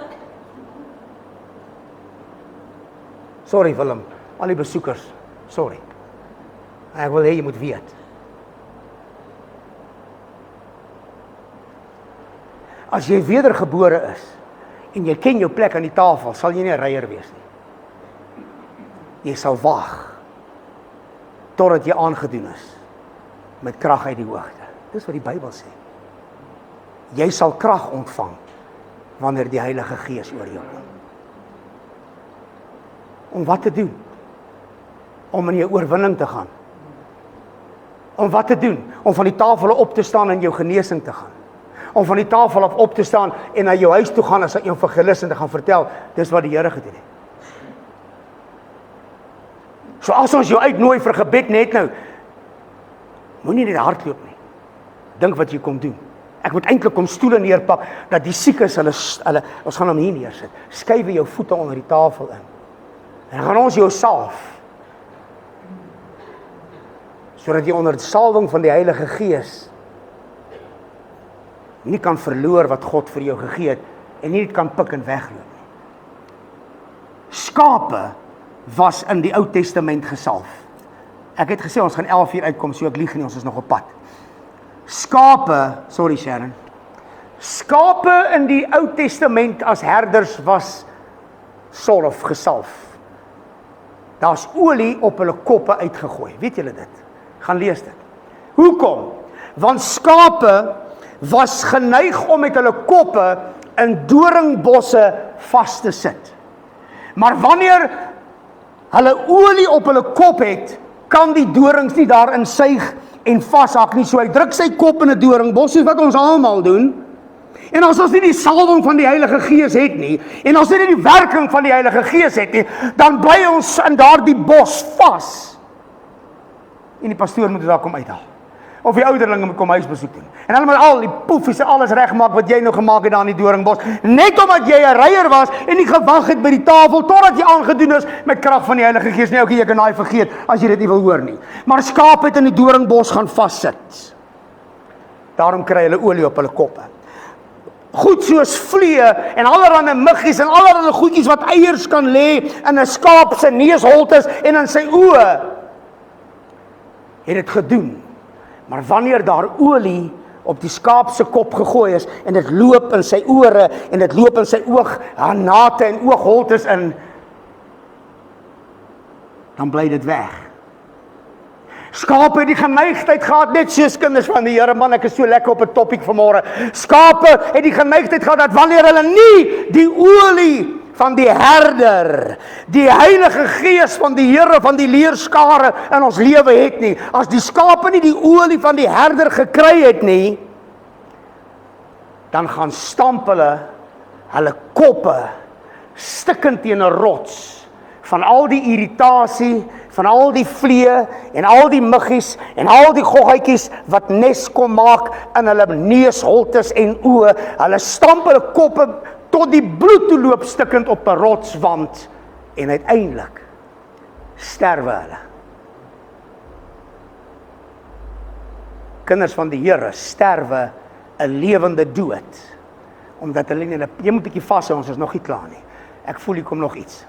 Sorry Willem, al die besoekers, sorry. Ek wil hê jy moet weet. As jy wedergebore is en jy ken jou plek aan die tafel, sal jy nie 'n reier wees nie. Jy sal wag totdat jy aangedoen is met krag uit die hoogte. Dis wat die Bybel sê. Jy sal krag ontvang wanneer die Heilige Gees oor jou kom. Om wat te doen? Om in jou oorwinning te gaan. Om wat te doen? Om van die tafel op te staan en jou genesing te gaan. Om van die tafel af op te staan en na jou huis toe gaan as 'n evangelis en te gaan vertel, dis wat die Here gedoen het. So as ons jou uitnooi vir gebed net nou, moenie net hardloop nie. Dink wat jy kom doen. Ek moet eintlik kom stoele neerpak, dat die siekes, ons gaan hom hier neersit. Skuif jou voete onder die tafel in. En dan gaan ons jou salf, sodat jy onder die salwing van die Heilige Gees nie kan verloor wat God vir jou gegee het, en nie kan pik en wegloop nie. Skape was in die Ou Testament gesalf. Ek het gesê, ons gaan 11 uur uitkom, so ek lieg nie, ons is nog op pad. Skape, sorry Sharon, skape in die Ou Testament as herders was salf, gesalf. Daar's olie op hulle koppe uitgegooi. Weet julle dit? Gaan lees dit. Hoekom? Want skape was geneig om met hulle koppe in doringbosse vas te sit. Maar wanneer hulle olie op hulle kop het, kan die dorings nie daarin suig en vashak nie. So hy druk sy kop in 'n doringbos, soos wat ons almal doen. En as ons nie die salwing van die Heilige Gees het nie, en as ons nie die werking van die Heilige Gees het nie, dan bly ons in daardie bos vas. En die pastoor moet dit daar kom uithaal. Of die ouderlinge moet kom huisbesoek doen. En hulle moet al die poefies en alles regmaak wat jy nou gemaak het daar in die doringbos. Net omdat jy 'n reier was en nie gewag het by die tafel totdat jy aangedoen is met krag van die Heilige Gees. Nee, okay, jy kan daai vergeet as jy dit nie wil hoor nie. Maar skaap het in die doringbos gaan vassit. Daarom kry hulle olie op hulle koppe. Goed soos vliee en allerlei muggies en allerlei goedjies wat eiers kan lê in 'n skaap se neusholtes en in sy oë. Het dit gedoen. Maar wanneer daar olie op die skaap se kop gegooi is en dit loop in sy ore en dit loop in sy ooghanate en oogholtes in, dan bly dit weg. Skape het die geneigtheid gehad, net soos kinders van die Here, man, ek is so lekker op 'n topik vanmôre. Skape het die geneigtheid gehad dat wanneer hulle nie die olie van die herder, die Heilige Gees van die Here van die leerskare in ons lewe het nie, as die skape nie die olie van die herder gekry het nie, dan gaan stamp hulle koppe stikkend teen 'n rots van al die irritasie, van al die vliee en al die muggies en al die goggetjies wat nes kom maak in hulle neusholtes en oë. Hulle stamp hulle koppe tot die bloed toe loop stikkend op 'n rotswand en uiteindelik sterwe hulle. Kinders van die Here sterwe 'n lewende dood omdat hulle nie, jy moet 'n bietjie vashou, ons is nog nie klaar nie. Ek voel hier kom nog iets.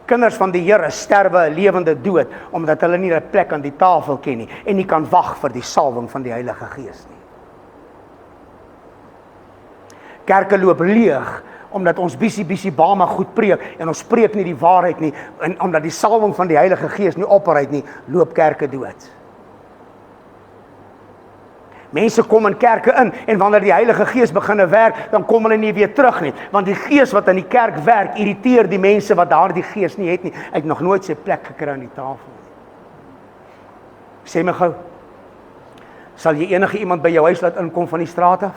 Kinders van die Here sterwe 'n lewende dood omdat hulle nie 'n plek aan die tafel ken nie en nie kan wag vir die salwing van die Heilige Gees nie. Kerke loop leeg omdat ons bisie bama goed preek en ons preek nie die waarheid nie en omdat die salwing van die Heilige Gees nie oprit nie, loop kerke dood. Mense kom in kerke in en wanneer die Heilige Gees begin werk, dan kom hulle nie weer terug nie, want die Gees wat in die kerk werk, irriteer die mense wat daardie Gees nie het nie. Hy het nog nooit sy plek gekry aan die tafel nie. Sê my gou, sal jy enige iemand by jou huis laat inkom van die straat af?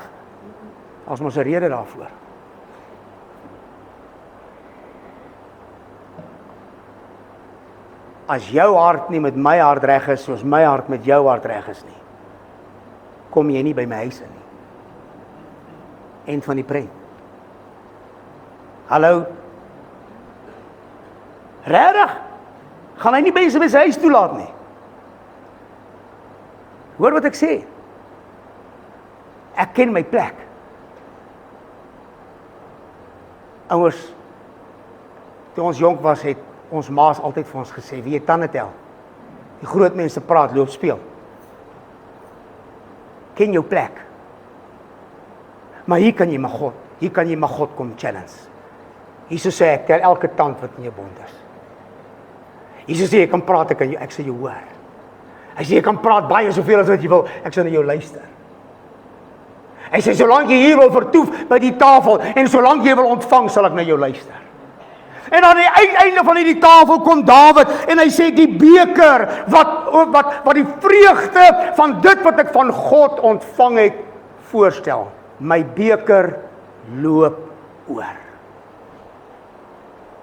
As ons 'n rede daarvoor. As jou hart nie met my hart reg is, soos my hart met jou hart reg is nie, kom jy nie by my huis in nie. Eind van die prent. Hallo? Regtig? Gaan hy nie mense by sy huis toelaat nie? Hoor wat ek sê? Ek ken my plek. Ouers, toe ons jonk was, het ons ma's altyd vir ons gesê, wie het tande tel? Die groot mense praat, loop speel. Ken jou plek. Maar hier kan jy maar God kom challenge. Jesus sê, ek tel elke tand wat in jou bond is. Jesus sê, jy kan praat, ek sal jou hoor. Hy sê, jy kan praat baie soveel as wat jy wil, ek sal na jou luister. Hy sê, solank jy hier wil vertoef by die tafel, en solank jy wil ontvang, sal ek na jou luister. En aan die uiteinde van die tafel kom Dawid, en hy sê, die beker, wat die vreugde van dit wat ek van God ontvang het, voorstel. My beker loop oor.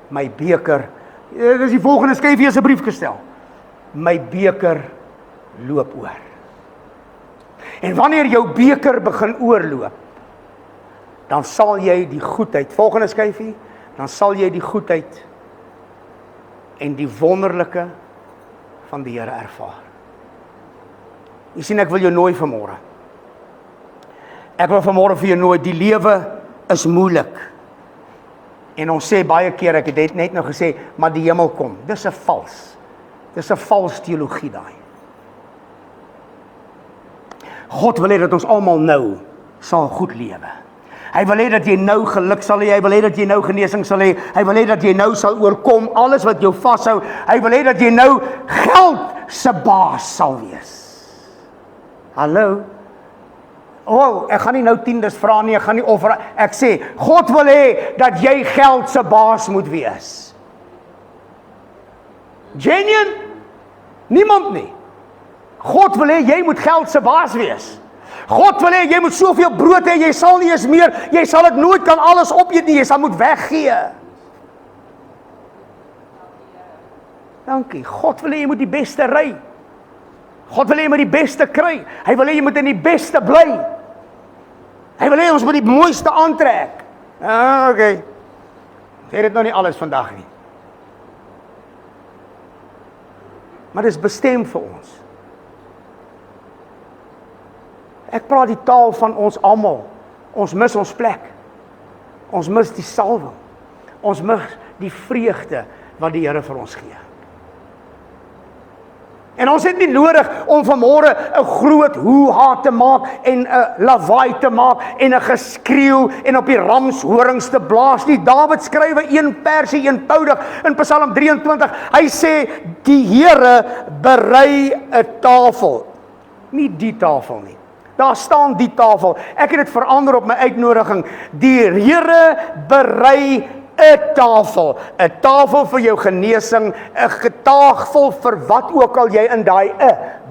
My beker, dit is die volgende skryf hier 'n brief gestel. My beker loop oor. En wanneer jou beker begin oorloop, dan sal jy die goedheid, volgende skyfie, dan sal jy die goedheid en die wonderlike van die Here ervaar. Jy sien, ek wil jou nooi vanmôre. Ek wil vanmôre vir jou nooi, die lewe is moeilik. En ons sê baie keer, ek het dit net nou gesê, maar die hemel kom. Dis 'n vals teologie daai. God wil hê dat ons almal nou sal goed lewe. Hy wil hê dat jy nou geluk sal hê, hy wil hê dat jy nou genesing sal hê, hy wil hê dat jy nou sal oorkom alles wat jou vashou, hy wil hê dat jy nou geld se baas sal wees. Hallo? Ek gaan nie nou tiendes vra nie, ek gaan nie offer, ek sê, God wil hê dat jy geld se baas moet wees. Genuine? Niemand nie. God wil hê jy moet geld se baas wees. God wil hê jy moet soveel brood hê, jy sal nie eens meer, jy sal dit nooit kan alles opeet nie, jy sal moet weggee. Dankie. God wil hê jy moet die beste ry. God wil hê jy moet die beste kry. Hy wil hê jy moet in die beste bly. Hy wil hê ons moet die mooiste aantrek. Okay. Sê dit nou nie alles vandag nie. Maar dit is bestem vir ons. Ek praat die taal van ons almal. Ons mis ons plek. Ons mis die salwing. Ons mis die vreugde wat die Here vir ons gee. En ons het nie nodig om vanmôre 'n groot hoeha te maak en 'n lawaai te maak en 'n geskreeu en op die ramshorings te blaas nie. Dawid skrywe een persie eenvoudig in Psalm 23. Hy sê die Here berei 'n tafel. Nie die tafel nie. Daar staan die tafel. Ek het dit verander op my uitnodiging. Die Here berei 'n tafel vir jou genesing, 'n tafel vir wat ook al jy in daai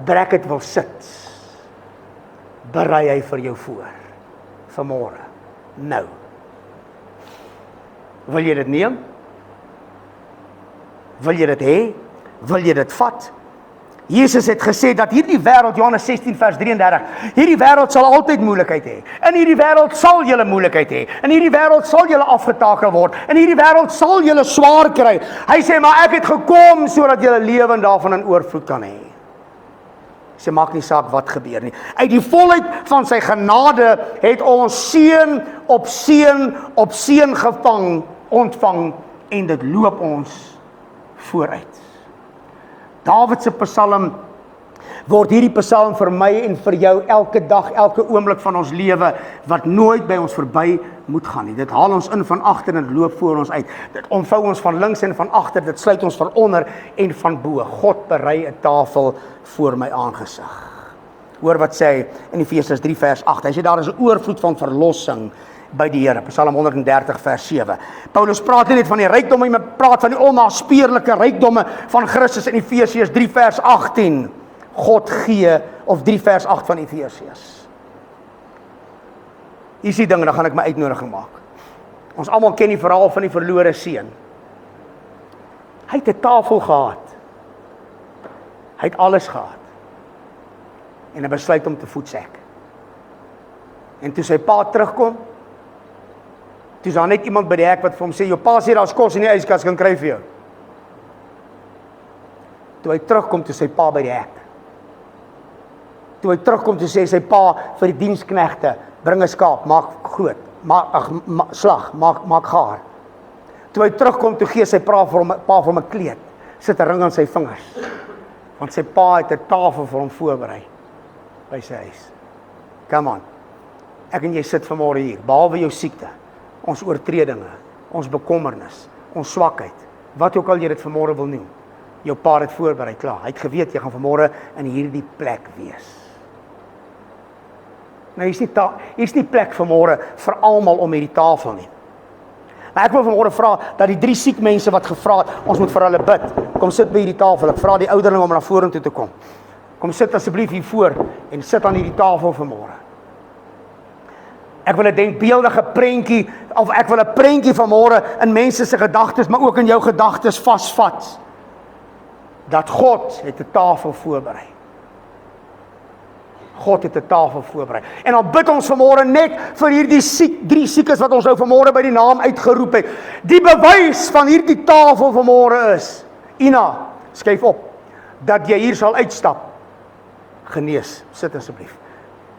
bracket wil sit. Berei hy vir jou voor, vanmôre, nou. Wil jy dit neem? Wil jy dit hê? Wil jy dit vat? Jesus het gesê dat hierdie wêreld, Johannes 16 vers 33, hierdie wêreld sal altyd moeilikheid hê. In hierdie wêreld sal julle moeilikheid hê. In hierdie wêreld sal julle afgetakel word. In hierdie wêreld sal julle swaar kry. Hy sê, maar ek het gekom sodat julle lewe en daarvan in oorvloed kan hê. Sy maak nie saak wat gebeur nie. Uit die volheid van sy genade het ons seën op seën op seën ontvang en dit loop ons vooruit. Dawid se Psalm word hierdie Psalm vir my en vir jou elke dag, elke oomblik van ons lewe wat nooit by ons verby moet gaan nie. Dit haal ons in van agter en dit loop voor ons uit. Dit omvou ons van links en van agter, dit sluit ons van onder en van bo. God berei 'n tafel voor my aangesig. Hoor wat sê hy in Efesiërs 3 vers 8. Hy sê daar is 'n oorvloed van verlossing by die Here. Psalm 130 vers 7. Paulus praat nie net van die rykdomme, maar praat van die onnaspeurlike rykdomme van Christus in Efesiërs 3 vers 18. God gee, of 3 vers 8 van Efesiërs. Hier is die ding, dan gaan ek my uitnodiging maak. Ons almal ken die verhaal van die verlore seun. Hy het 'n tafel gehad. Hy het alles gehad. En hy besluit om te voetsek. En toe sy pa terugkom, toe is daar net iemand by die hek wat vir hom sê, jou pa sê daar's kos in die yskas, kan kry vir jou. Toe hy terugkom, toe sy pa by die hek. Toe hy terugkom, toe sê sy pa vir die diensknegte, bring 'n skaap, maak groot, slag, maak gaar. Toe hy terugkom, toe gee sy pa vir hom 'n kleed, sit 'n ring aan sy vingers, want sy pa het 'n tafel vir hom voorberei by sy huis. Come on, ek en jy sit vanmôre hier, behalwe jou siekte, ons oortredinge, ons bekommernis, ons swakheid, wat ook al jy dit vanmôre wil noem, jou pa het voorberei, klaar, hy het geweet, jy gaan vanmôre in hierdie plek wees. Nou, hier is nie plek vanmôre vir almal om hierdie tafel nie. Maar ek wil vanmôre vra, dat die 3 siek mense wat gevra het, ons moet vir hulle bid, kom sit by hierdie tafel, ek vra die ouderlinge om na vorentoe te kom. Kom sit asseblief hier voor, en sit aan hierdie tafel vanmôre. Ek wil 'n denkbeeldige prentjie, of ek wil 'n prentjie vanmôre in mense se gedagtes, maar ook in jou gedagtes vasvat. Dat God het 'n tafel voorberei. God het 'n tafel voorberei. En dan bid ons vanmôre net vir hierdie 3 siekes wat ons nou vanmôre by die naam uitgeroep het. Die bewys van hierdie tafel vanmôre is, Ina, skuif op, dat jy hier sal uitstap. Genees, sit asseblief.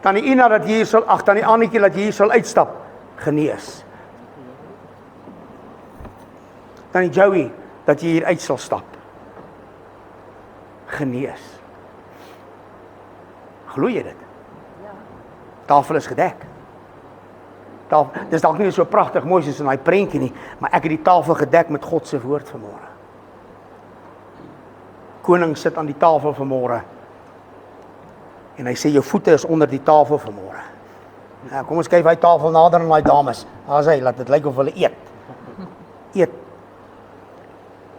Tannie Ina, dat jy hier sal, tannie Annetjie, dat jy hier sal uitstap. Genees. Tannie Joey, dat jy hier uit sal stap. Genees. Glo jy dit? Ja. Tafel is gedek. Dis dalk nie so pragtig mooi soos in daai prentjie nie, maar ek het die tafel gedek met God se woord vanmôre. Koning sit aan die tafel vanmôre. En hy sê jou voete is onder die tafel vanmôre. Nou, kom ons kyk hy tafel nader aan daai dames. Daar's hy, laat dit lyk of hulle eet. Eet.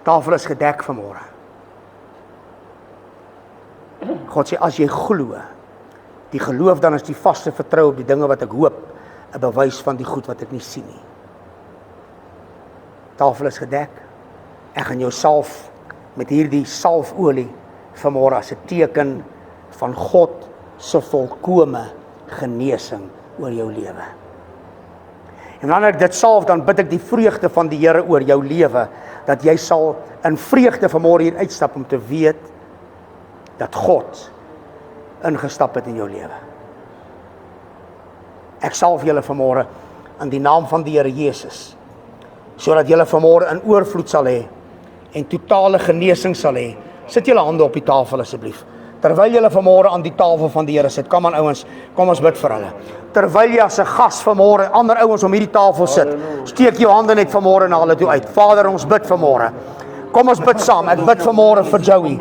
Tafel is gedek vanmôre. God sê as jy glo, die geloof dan is die vaste vertrou op die dinge wat ek hoop, 'n bewys van die goed wat ek nie sien nie. Tafel is gedek. Ek gaan jou salf met hierdie salfolie vanmôre as 'n teken van God se volkome genesing oor jou lewe. En wanneer ek dit salf, dan bid ek die vreugde van die Here oor jou lewe, dat jy sal in vreugde vanmôre hier uitstap om te weet dat God ingestap het in jou lewe. Ek salf julle vanmôre in die naam van die Here Jesus, sodat julle vanmôre in oorvloed sal hê en totale genesing sal hê. Sit julle hande op die tafel asseblief. Terwyl julle vanmôre aan die tafel van die Here sit, kom aan ouens, kom ons bid vir hulle. Terwyl jy as 'n gas vanmôre ander ouens om hierdie tafel sit, steek jou hande net vanmôre na hulle toe uit. Vader, ons bid vanmôre. Kom ons bid saam. Ek bid vanmôre vir Joey.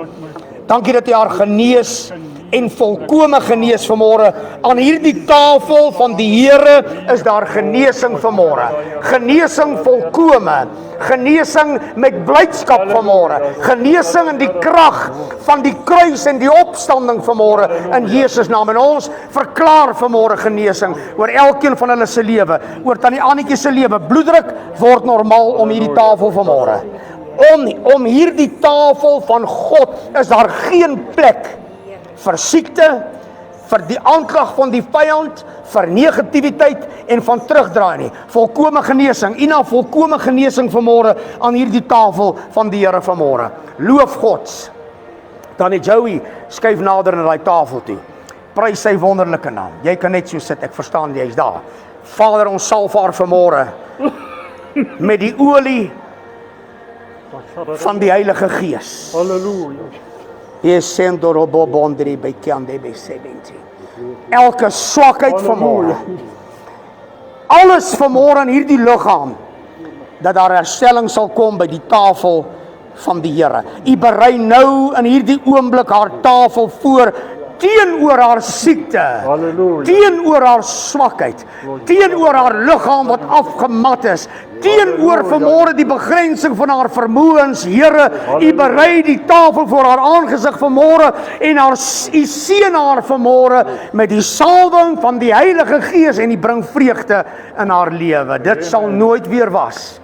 Dankie dat jy haar genees en volkome genees vanmôre. Aan hierdie tafel van die Here is daar genesing vanmôre. Genesing volkome. Genesing met blydskap vanmôre. Genesing in die krag van die kruis en die opstanding vanmôre in Jesus naam. En ons verklaar vanmôre genesing oor elkeen van hulle se lewe, oor tannie Annetjie se lewe. Bloeddruk word normaal om hierdie tafel vanmôre. Om hierdie tafel van God is daar geen plek vir siekte, vir die aanklag van die vyand, vir negativiteit en van terugdraai nie. Volkome genesing, Ina, volkome genesing vanmôre aan hierdie tafel van die Here vanmôre. Loof God. Tannie Joey, skuif nader na daai tafel toe. Prys sy wonderlike naam. Jy kan net so sit, ek verstaan jy's daar. Vader, ons salf haar vanmôre met die olie van die Heilige Gees. Elke swakheid vanmôre, alles vanmôre in hierdie liggaam, dat daar herstelling sal kom by die tafel van die Here. U berei nou in hierdie oomblik haar tafel voor, teenoor haar siekte, teenoor haar swakheid, teenoor haar liggaam wat afgemat is, teenoor vanmôre die begrensing van haar vermoëns. Here, u berei die tafel voor haar aangesig vanmôre en u seën haar vanmôre met die salwing van die Heilige Gees en u bring vreugde in haar lewe. Dit sal nooit weer was.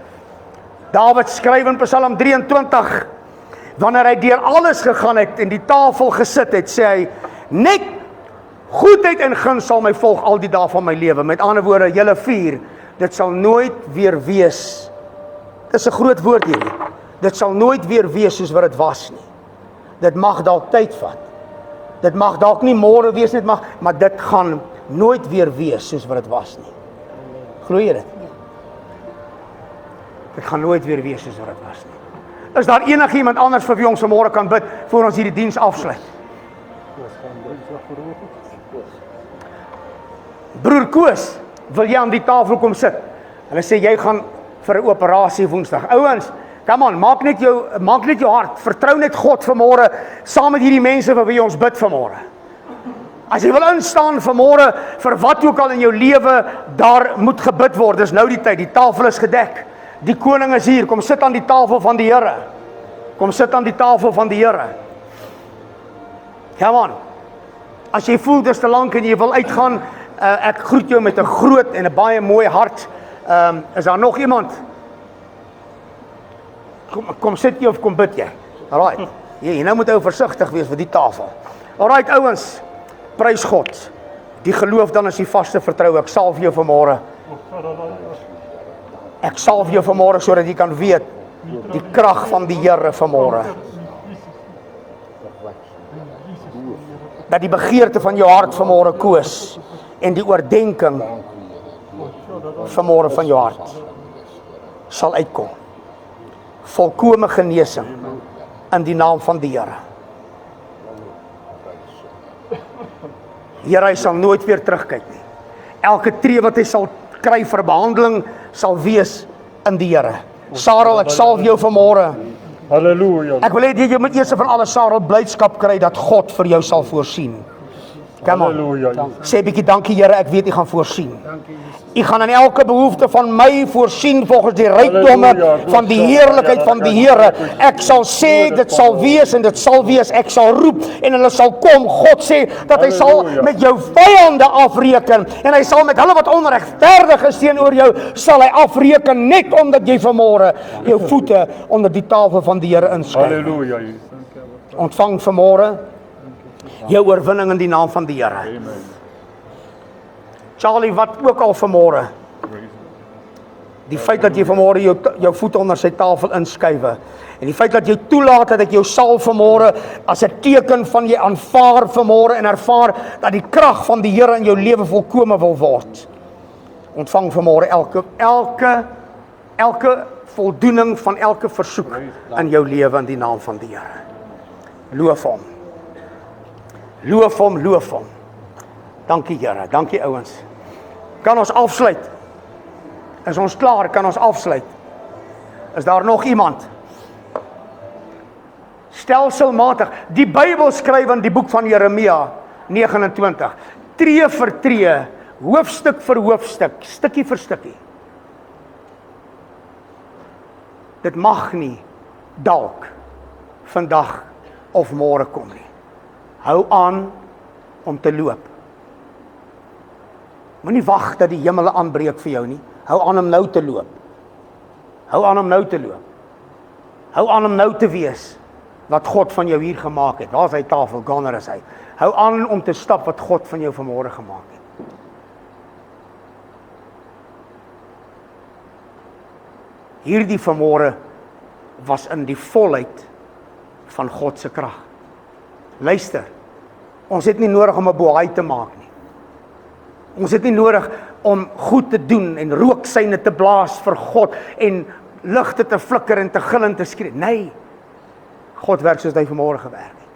Dawid skryf in Psalm 23, wanneer hy deur alles gegaan het en die tafel gesit het, sê hy, net goedheid en guns sal my volg al die dae van my lewe. Met ander woorde, julle vier, dit sal nooit weer wees. Dit is 'n groot woord hierdie. Dit sal nooit weer wees soos wat dit was nie. Dit mag dalk tyd vat. Dit mag dalk nie môre wees nie, maar dit gaan nooit weer wees soos wat dit was nie. Glo jy dit? Dit gaan nooit weer wees soos wat dit was nie. Is daar enige iemand anders vir wie ons vanmôre kan bid voor ons hierdie diens afsluit? Broer Koos, wil jy aan die tafel kom sit? Hulle sê jy gaan vir 'n operasie Woensdag. Ouens, come on, maak net jou hart, vertrou net God vanmôre saam met hierdie mense vir wie ons bid vanmôre. As jy wil instaan vanmôre vir wat ook al in jou lewe, daar moet gebid word. Dis nou die tyd, die tafel is gedek. Die koning is hier, kom sit aan die tafel van die Here. Kom sit aan die tafel van die Here. Come on. As jy voel dis te lank en jy wil uitgaan, ek groet jou met 'n groot en 'n baie mooi hart. Is daar nog iemand? Kom sit jy of kom bid jy? Alraai. Jy nou moet ou versigtig wees vir die tafel. Alraai ouens, prys God. Die geloof dan is die vaste vertroue. Ek salf jou vanmôre. Ek salf jou vanmôre sodat jy kan weet die krag van die Here vanmôre. Dat die begeerte van jou hart vanmôre Koos en die oordenking vanmôre van jou hart sal uitkom. Volkome genesing in die naam van die Here. Here, hy sal nooit weer terugkyk nie. Elke tree wat hy sal kry vir behandeling sal wees in die Here. Sarel, ek salf jou vanmôre. Halleluja. Ek wil hê jy moet eers van alles Sarel blydskap kry dat God vir jou sal voorsien. Kom aan. Sê 'n bietjie dankie Here, ek weet U gaan voorsien. U gaan aan elke behoefte van my voorsien volgens die rykdomme van die heerlikheid van die Here. Ek sal sê dit sal wees en dit sal wees. Ek sal roep en hulle sal kom. God sê dat hy sal met jou vyande afreken en hy sal met hulle wat onregverdig is teenoor jou sal hy afreken net omdat jy vanmôre jou voete onder die tafel van die Here inskuif. Halleluja. Ontvang vanmôre jou oorwinning in die naam van die Here. Amen. Charlie, wat ook al vanmôre, die feit dat jy vanmôre jou voete onder sy tafel inskuiwe, en die feit dat jy toelaat dat ek jou salf vanmôre as 'n teken van jy aanvaar vanmôre en ervaar dat die krag van die Here in jou lewe volkome wil word. Ontvang vanmôre elke voldoening van elke versoek in jou lewe in die naam van die Here. Loof hom. Loof hom, loof hom. Dankie Here, dankie ouens. Kan ons afsluit? Is ons klaar? Kan ons afsluit? Is daar nog iemand? Stelselmatig. Die Bybel skryf in die boek van Jeremia 29. Tree vir tree, hoofstuk vir hoofstuk, stukkie vir stukkie. Dit mag nie dalk vandag of môre kom nie. Hou aan om te loop. Moenie wag dat die hemele aanbreek vir jou nie. Hou aan om nou te loop. Hou aan om nou te loop. Hou aan om nou te wees wat God van jou hier gemaak het. Daar is hy tafel, gander is hy. Hou aan om te stap wat God van jou vanmôre gemaak het. Hierdie vanmôre was in die volheid van God se krag. Luister, ons het nie nodig om 'n boei te maak nie. Ons het nie nodig om goed te doen en rooksyne te blaas vir God en ligte te flikker en te gil en te skree. Nee, God werk soos hy vanmôre gewerk het.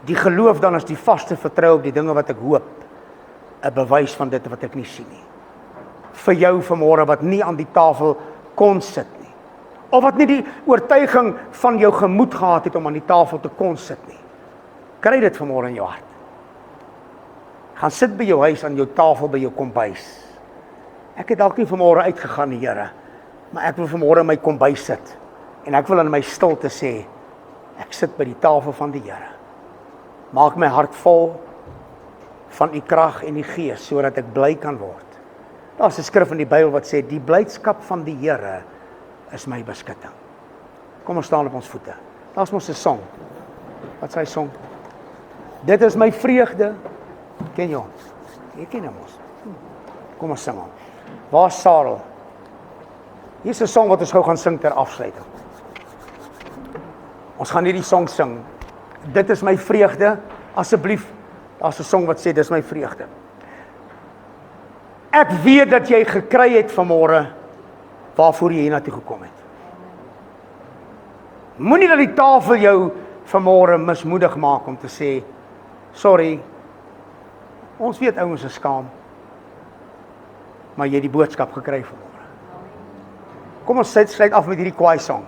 Die geloof dan is die vaste vertrou op die dinge wat ek hoop, 'n bewys van dit wat ek nie sien nie. Vir jou vanmôre wat nie aan die tafel kon sit nie, of wat nie die oortuiging van jou gemoed gehad het om aan die tafel te kon sit nie. Kry dit vanmôre in jou hart. Gaan sit by jou huis aan jou tafel by jou kombuis. Ek het dalk nie vanmôre uitgegaan die Here, maar ek wil vanmôre in my kombuis sit en ek wil in my stilte sê, ek sit by die tafel van die Here. Maak my hart vol van u krag en u gees sodat ek bly kan word. Daar's 'n skrif in die Bybel wat sê die blydskap van die Here is my beskutting. Kom ons staan op ons voete. Daar's mos 'n song. Wat sê hy song? Dit is my vreugde. Ken jy hom? Jy ken hom mos. Kom ons sing hom. Waar's Sarel? Hier's 'n song wat ons gou gaan sing ter afsluiting. Ons gaan hierdie song sing. Dit is my vreugde. Asseblief, daar's 'n song wat sê dis my vreugde. Ek weet dat jy gekry het vanmôre waarvoor jy hiernatoe gekom het. Moenie dat die tafel jou vanmôre mismoedig maak om te sê, sorry, ons weet ouens is skaam, maar jy het die boodskap gekry vanmôre. Kom ons sluit af met hierdie kwaai song.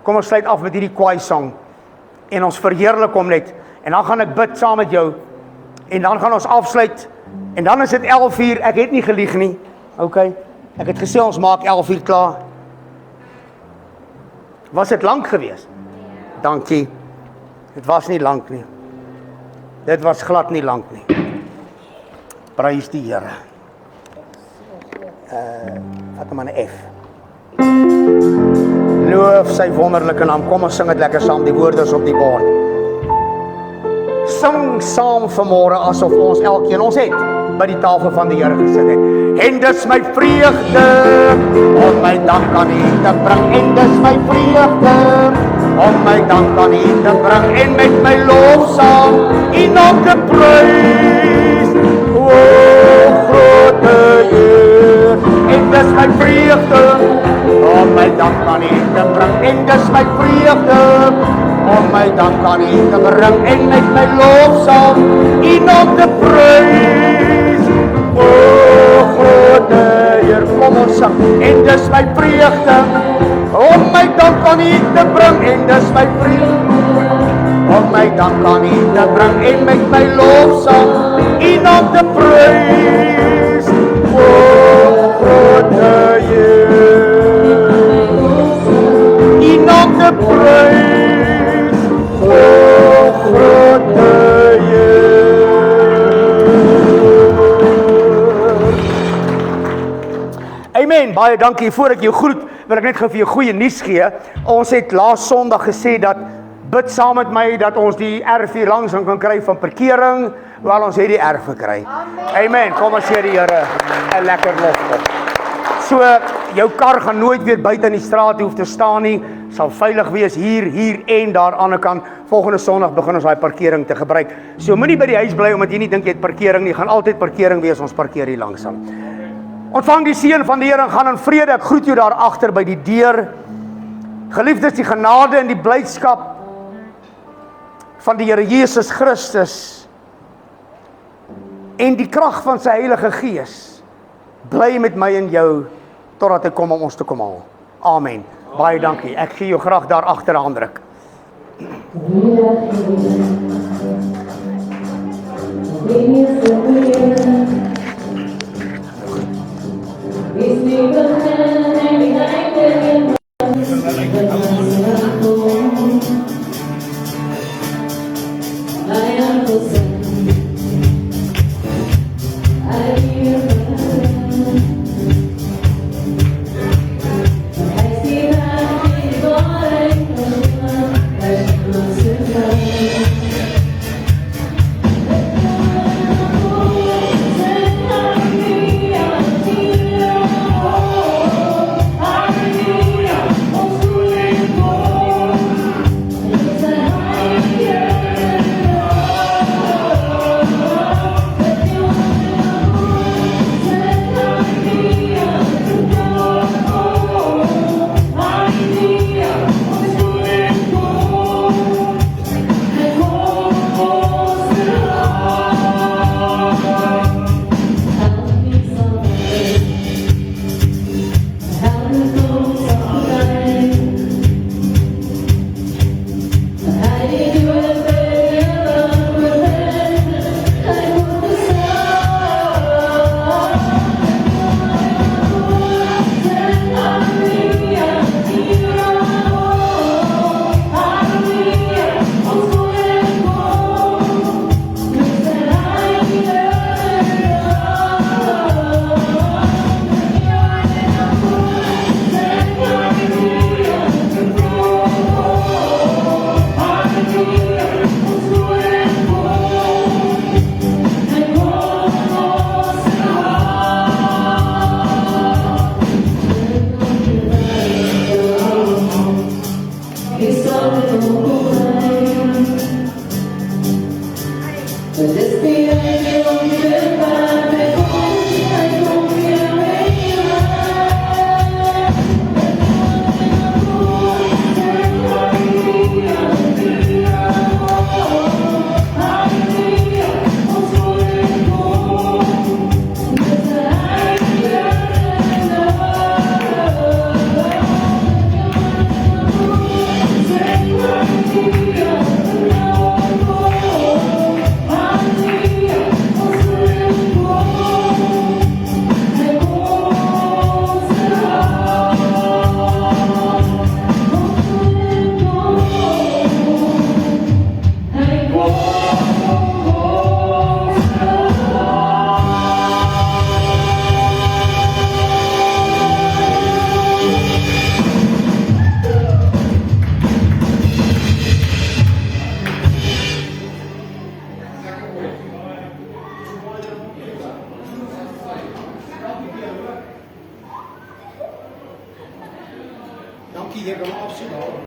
Kom ons sluit af met hierdie kwaai song en ons verheerlik hom net en dan gaan ek bid saam met jou en dan gaan ons afsluit en dan is dit 11:00, ek het nie gelieg nie. Okay. Ek het gesê ons maak 11:00 klaar. Was dit lank geweest? Dankie. Dit was nie lank nie. Dit was glad nie lank nie. Prys die Here. Wat hom aan 'n F. Loof sy wonderlike naam. Kom ons sing dit lekker saam, die woorde is op die bord. Sing saam vanmôre asof ons elkeen ons het by die tafel van die Here gesit het. En dis my vreugde om my dank aan U te bring. En dis my vreugde om my dank aan U te bring. En met my lofsang U naam te prys. O grote Heer. En dis my vreugde om my dank aan U te bring. En dis my vreugde om my dank aan U te bring. En met my lofsang U naam te prys. O grote Heer, kom ons sing. En dis my vreugde om my dank aan U te bring. En dis my vreugde om my dank aan U te bring. En met my lofsang U naam te prys. O grote Heer, U naam te prys. O grote Heer. Amen, baie dankie. Voor ek jou groet, wil ek net gou vir jou goeie nuus gee. Ons het laas Sondag gesê dat Bid saam met my dat ons die erf hier langsaam kan kry van parkering, hoewel ons het die erf gekry. Amen. Kom ons gee die Here 'n lekker lof. So, jou kar gaan nooit weer buite in die straat hoef te staan nie, sal veilig wees hier en daar aan die kant. Volgende Sondag begin ons daai parkering te gebruik. So moenie by die huis bly omdat jy nie dink jy het parkering nie, gaan altyd parkering wees, ons parkeer hier langsaam. Ontvang die seën van die Here en gaan in vrede. Ek groet jou daar agter by die deur. Geliefdes, die genade en die blydskap van die Here Jesus Christus en die krag van sy Heilige Gees bly met my en jou totdat hy kom om ons te kom haal. Amen. Baie dankie. Ek gee jou graag daar agter 'n handdruk. Dankie, jy kan afsien.